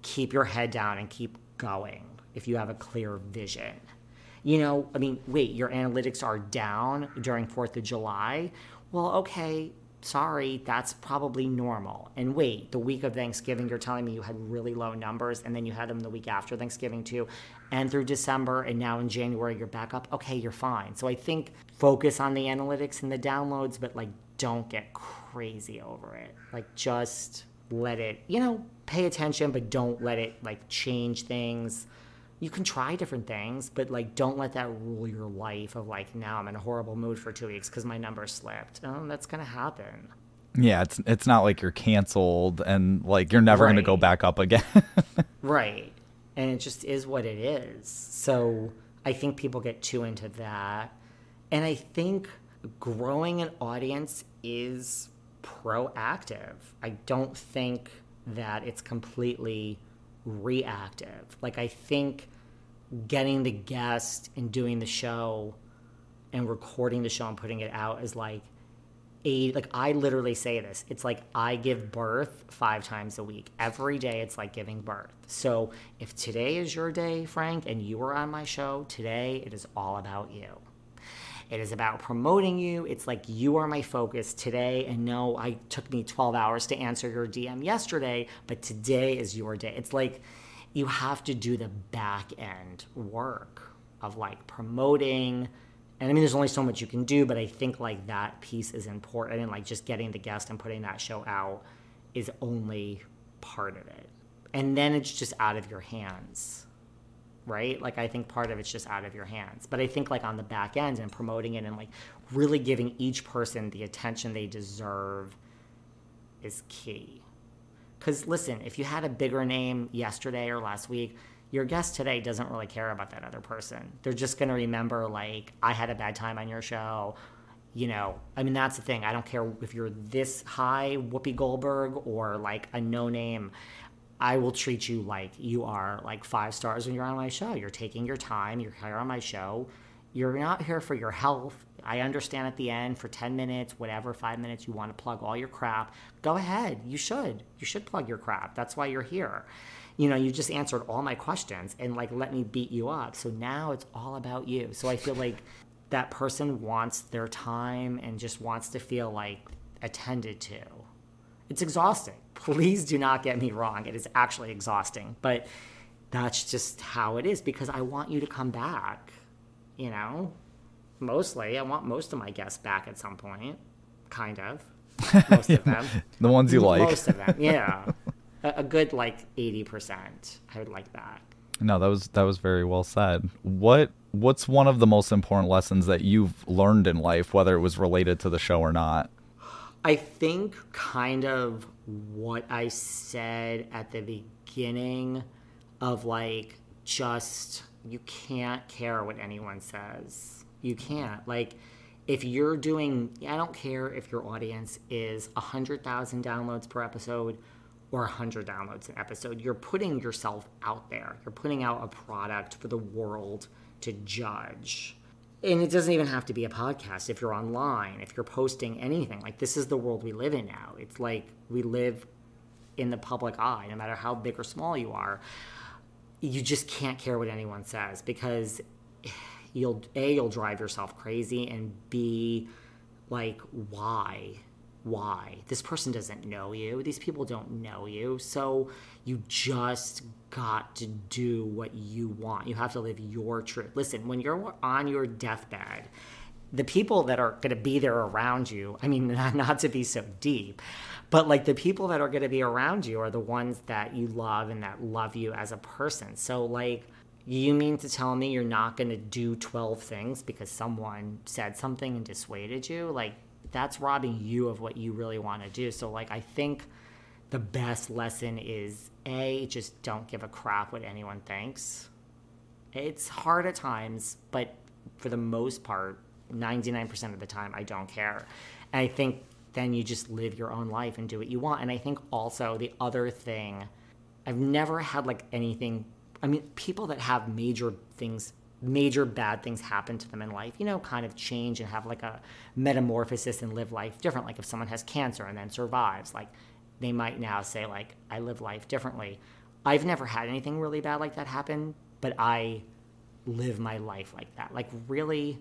keep your head down and keep going if you have a clear vision. Wait, your analytics are down during 4th of July? Well, okay, sorry, that's probably normal. And wait, the week of Thanksgiving, you're telling me you had really low numbers, and then you had them the week after Thanksgiving too, and through December, and now in January you're back up. Okay, you're fine. So I think focus on the analytics and the downloads, but like don't get crazy over it. Like just let it, pay attention, but don't let it like change things. You can try different things, but like don't let that rule your life of like, now I'm in a horrible mood for 2 weeks because my number slipped. That's gonna happen. Yeah, it's not like you're canceled and like you're never gonna go back up again. Right. And it just is what it is. So I think people get too into that. And I think growing an audience is proactive. I don't think that it's completely reactive. Like I think getting the guest and doing the show and recording the show and putting it out is like I literally say this. It's like I give birth 5 times a week. Every day it's like giving birth. So if today is your day, Frank, and you are on my show, today it is all about you. It is about promoting you. It's like you are my focus today. And no, it took me 12 hours to answer your DM yesterday, but today is your day. It's like you have to do the back end work of like promoting. And I mean, there's only so much you can do, but I think like that piece is important. And like just getting the guest and putting that show out is only part of it. And then it's just out of your hands. Right? Like I think part of it's just out of your hands. But I think like on the back end and promoting it and like really giving each person the attention they deserve is key. Because listen, if you had a bigger name yesterday or last week, your guest today doesn't really care about that other person. They're just going to remember like, I had a bad time on your show. I mean, that's the thing. I don't care if you're this high Whoopi Goldberg or like a no name. I will treat you like you are like 5 stars when you're on my show. You're taking your time. You're here on my show. You're not here for your health. I understand at the end for 10 minutes, whatever, 5 minutes, you want to plug all your crap. Go ahead. You should. You should plug your crap. That's why you're here. You just answered all my questions and like let me beat you up. So now it's all about you. So I feel like that person wants their time and just wants to feel like attended to. It's exhausting. Please do not get me wrong. It is actually exhausting, but that's just how it is because I want you to come back, Mostly. I want most of my guests back at some point, kind of. Most of them. The ones you like. Most of them, yeah. A good, 80% I would like back. No, that was very well said. What's one of the most important lessons that you've learned in life, whether it was related to the show or not? I think kind of what I said at the beginning of just you can't care what anyone says. You can't. If you're doing, I don't care if your audience is 100,000 downloads per episode or 100 downloads an episode. You're putting yourself out there. You're putting out a product for the world to judge. And it doesn't even have to be a podcast. If you're online, if you're posting anything, this is the world we live in now. It's like we live in the public eye, no matter how big or small you are. You just can't care what anyone says because you'll drive yourself crazy, and B, why? This person doesn't know you. These people don't know you. So you just got to do what you want. You have to live your truth. Listen, when you're on your deathbed, the people that are going to be there around you, I mean, not to be so deep, but the people that are going to be around you are the ones that you love and that love you as a person. So you mean to tell me you're not going to do 12 things because someone said something and dissuaded you? That's robbing you of what you really want to do. So I think the best lesson is A, just don't give a crap what anyone thinks. It's hard at times, but for the most part, 99% of the time, I don't care. And I think then you just live your own life and do what you want. And I think also the other thing, I've never had anything, people that have major bad things happen to them in life, kind of change and have a metamorphosis and live life different. If someone has cancer and then survives, they might now say I live life differently. I've never had anything really bad like that happen, but I live my life like that. Really,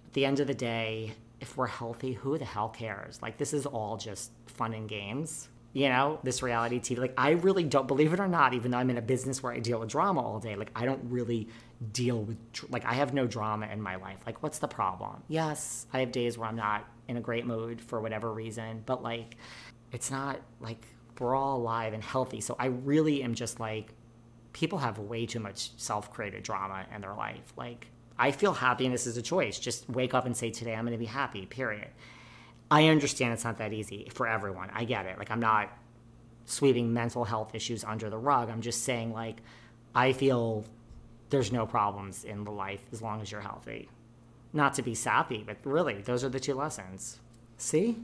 at the end of the day, if we're healthy, who the hell cares? Like, this is all just fun and games. You know, this reality TV, like, I really don't, believe it or not, even though I'm in a business where I deal with drama all day, like, I don't really deal with, like, I have no drama in my life. Like, what's the problem? Yes, I have days where I'm not in a great mood for whatever reason, but, like, it's not, like, we're all alive and healthy. So I really am just, like, people have way too much self-created drama in their life. Like, I feel happiness is a choice. Just wake up and say, today I'm going to be happy, period. I understand it's not that easy for everyone. I get it. Like, I'm not sweeping mental health issues under the rug. I'm just saying, like, I feel there's no problems in the life as long as you're healthy. Not to be sappy, but really, those are the two lessons. See?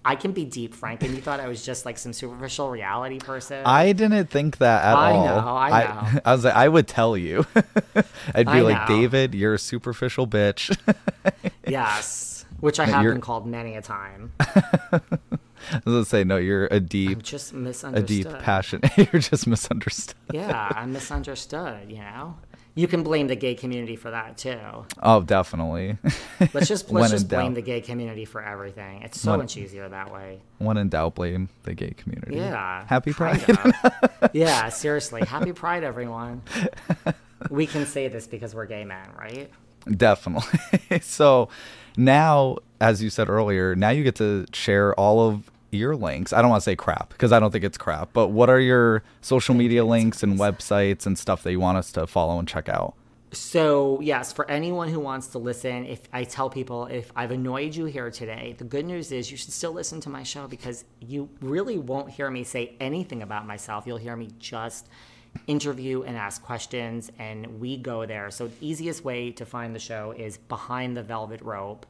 I can be deep, Frank, and you thought I was just like some superficial reality person. I didn't think that at all. I know. I was like, I would tell you. I'd be like, know. David, you're a superficial bitch. Yes, which I have been called many a time. I was gonna say, no, you're a deep, I'm just misunderstood. a deep passion. You're just misunderstood. Yeah, I'm misunderstood, you know? You can blame the gay community for that too. Oh, definitely. Let's just blame the gay community for everything. It's so much easier that way. When in doubt, blame the gay community. Yeah. Happy Pride. Yeah, seriously. Happy Pride, everyone. We can say this because we're gay men, right? Definitely. So now, as you said earlier, now you get to share all of your links. I don't want to say crap because I don't think it's crap, but what are your social media links and websites and stuff that you want us to follow and check out? So, yes, for anyone who wants to listen, if I tell people, if I've annoyed you here today, the good news is you should still listen to my show because you really won't hear me say anything about myself. You'll hear me just interview and ask questions, and we go there. So the easiest way to find the show is Behind the Velvet Rope.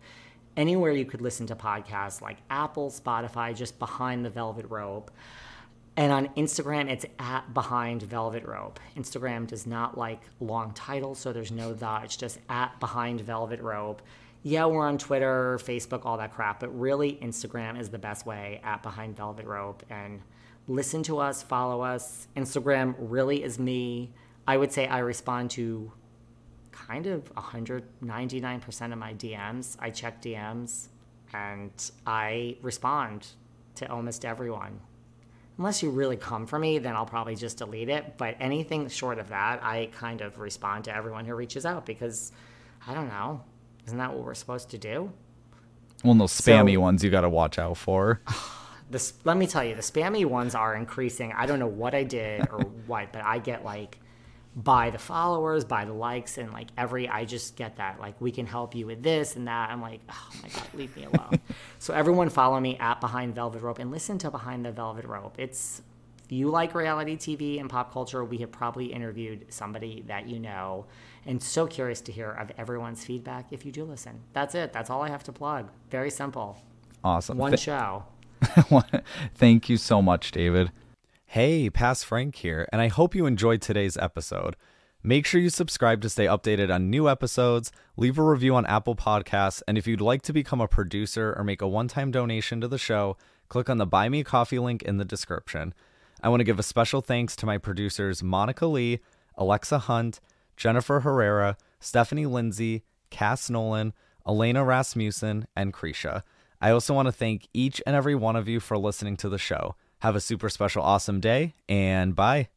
Anywhere you could listen to podcasts like Apple, Spotify, just Behind the Velvet Rope. And on Instagram, it's at Behind Velvet Rope. Instagram does not like long titles, so there's no the. It's just at Behind Velvet Rope. Yeah, we're on Twitter, Facebook, all that crap, but really Instagram is the best way, at Behind Velvet Rope. And listen to us, follow us. Instagram really is me. I would say I respond to kind of 199% of my DMs. I check DMs and I respond to almost everyone. Unless you really come for me, then I'll probably just delete it. But anything short of that, I kind of respond to everyone who reaches out because, I don't know, isn't that what we're supposed to do? Well, those spammy ones you got to watch out for. Let me tell you, the spammy ones are increasing. I don't know what I did or what, but I get like, by the followers, by the likes, and like I just get that. Like, we can help you with this and that. I'm like, oh my God, leave me alone. So everyone follow me at Behind Velvet Rope and listen to Behind the Velvet Rope. If you like reality TV and pop culture, we have probably interviewed somebody that you know, and so curious to hear of everyone's feedback if you do listen. That's it. That's all I have to plug. Very simple. Awesome. One show. Thank you so much, David. Hey, Past Frank here, and I hope you enjoyed today's episode. Make sure you subscribe to stay updated on new episodes, leave a review on Apple Podcasts, and if you'd like to become a producer or make a one-time donation to the show, click on the Buy Me a Coffee link in the description. I want to give a special thanks to my producers Monica Leigh, Alexa Hunt, Jennifer Herrera, Stephanie Lindsay, Kas Nolan, Alana Rasmussen, and Krisha. I also want to thank each and every one of you for listening to the show. Have a super special awesome day, and bye.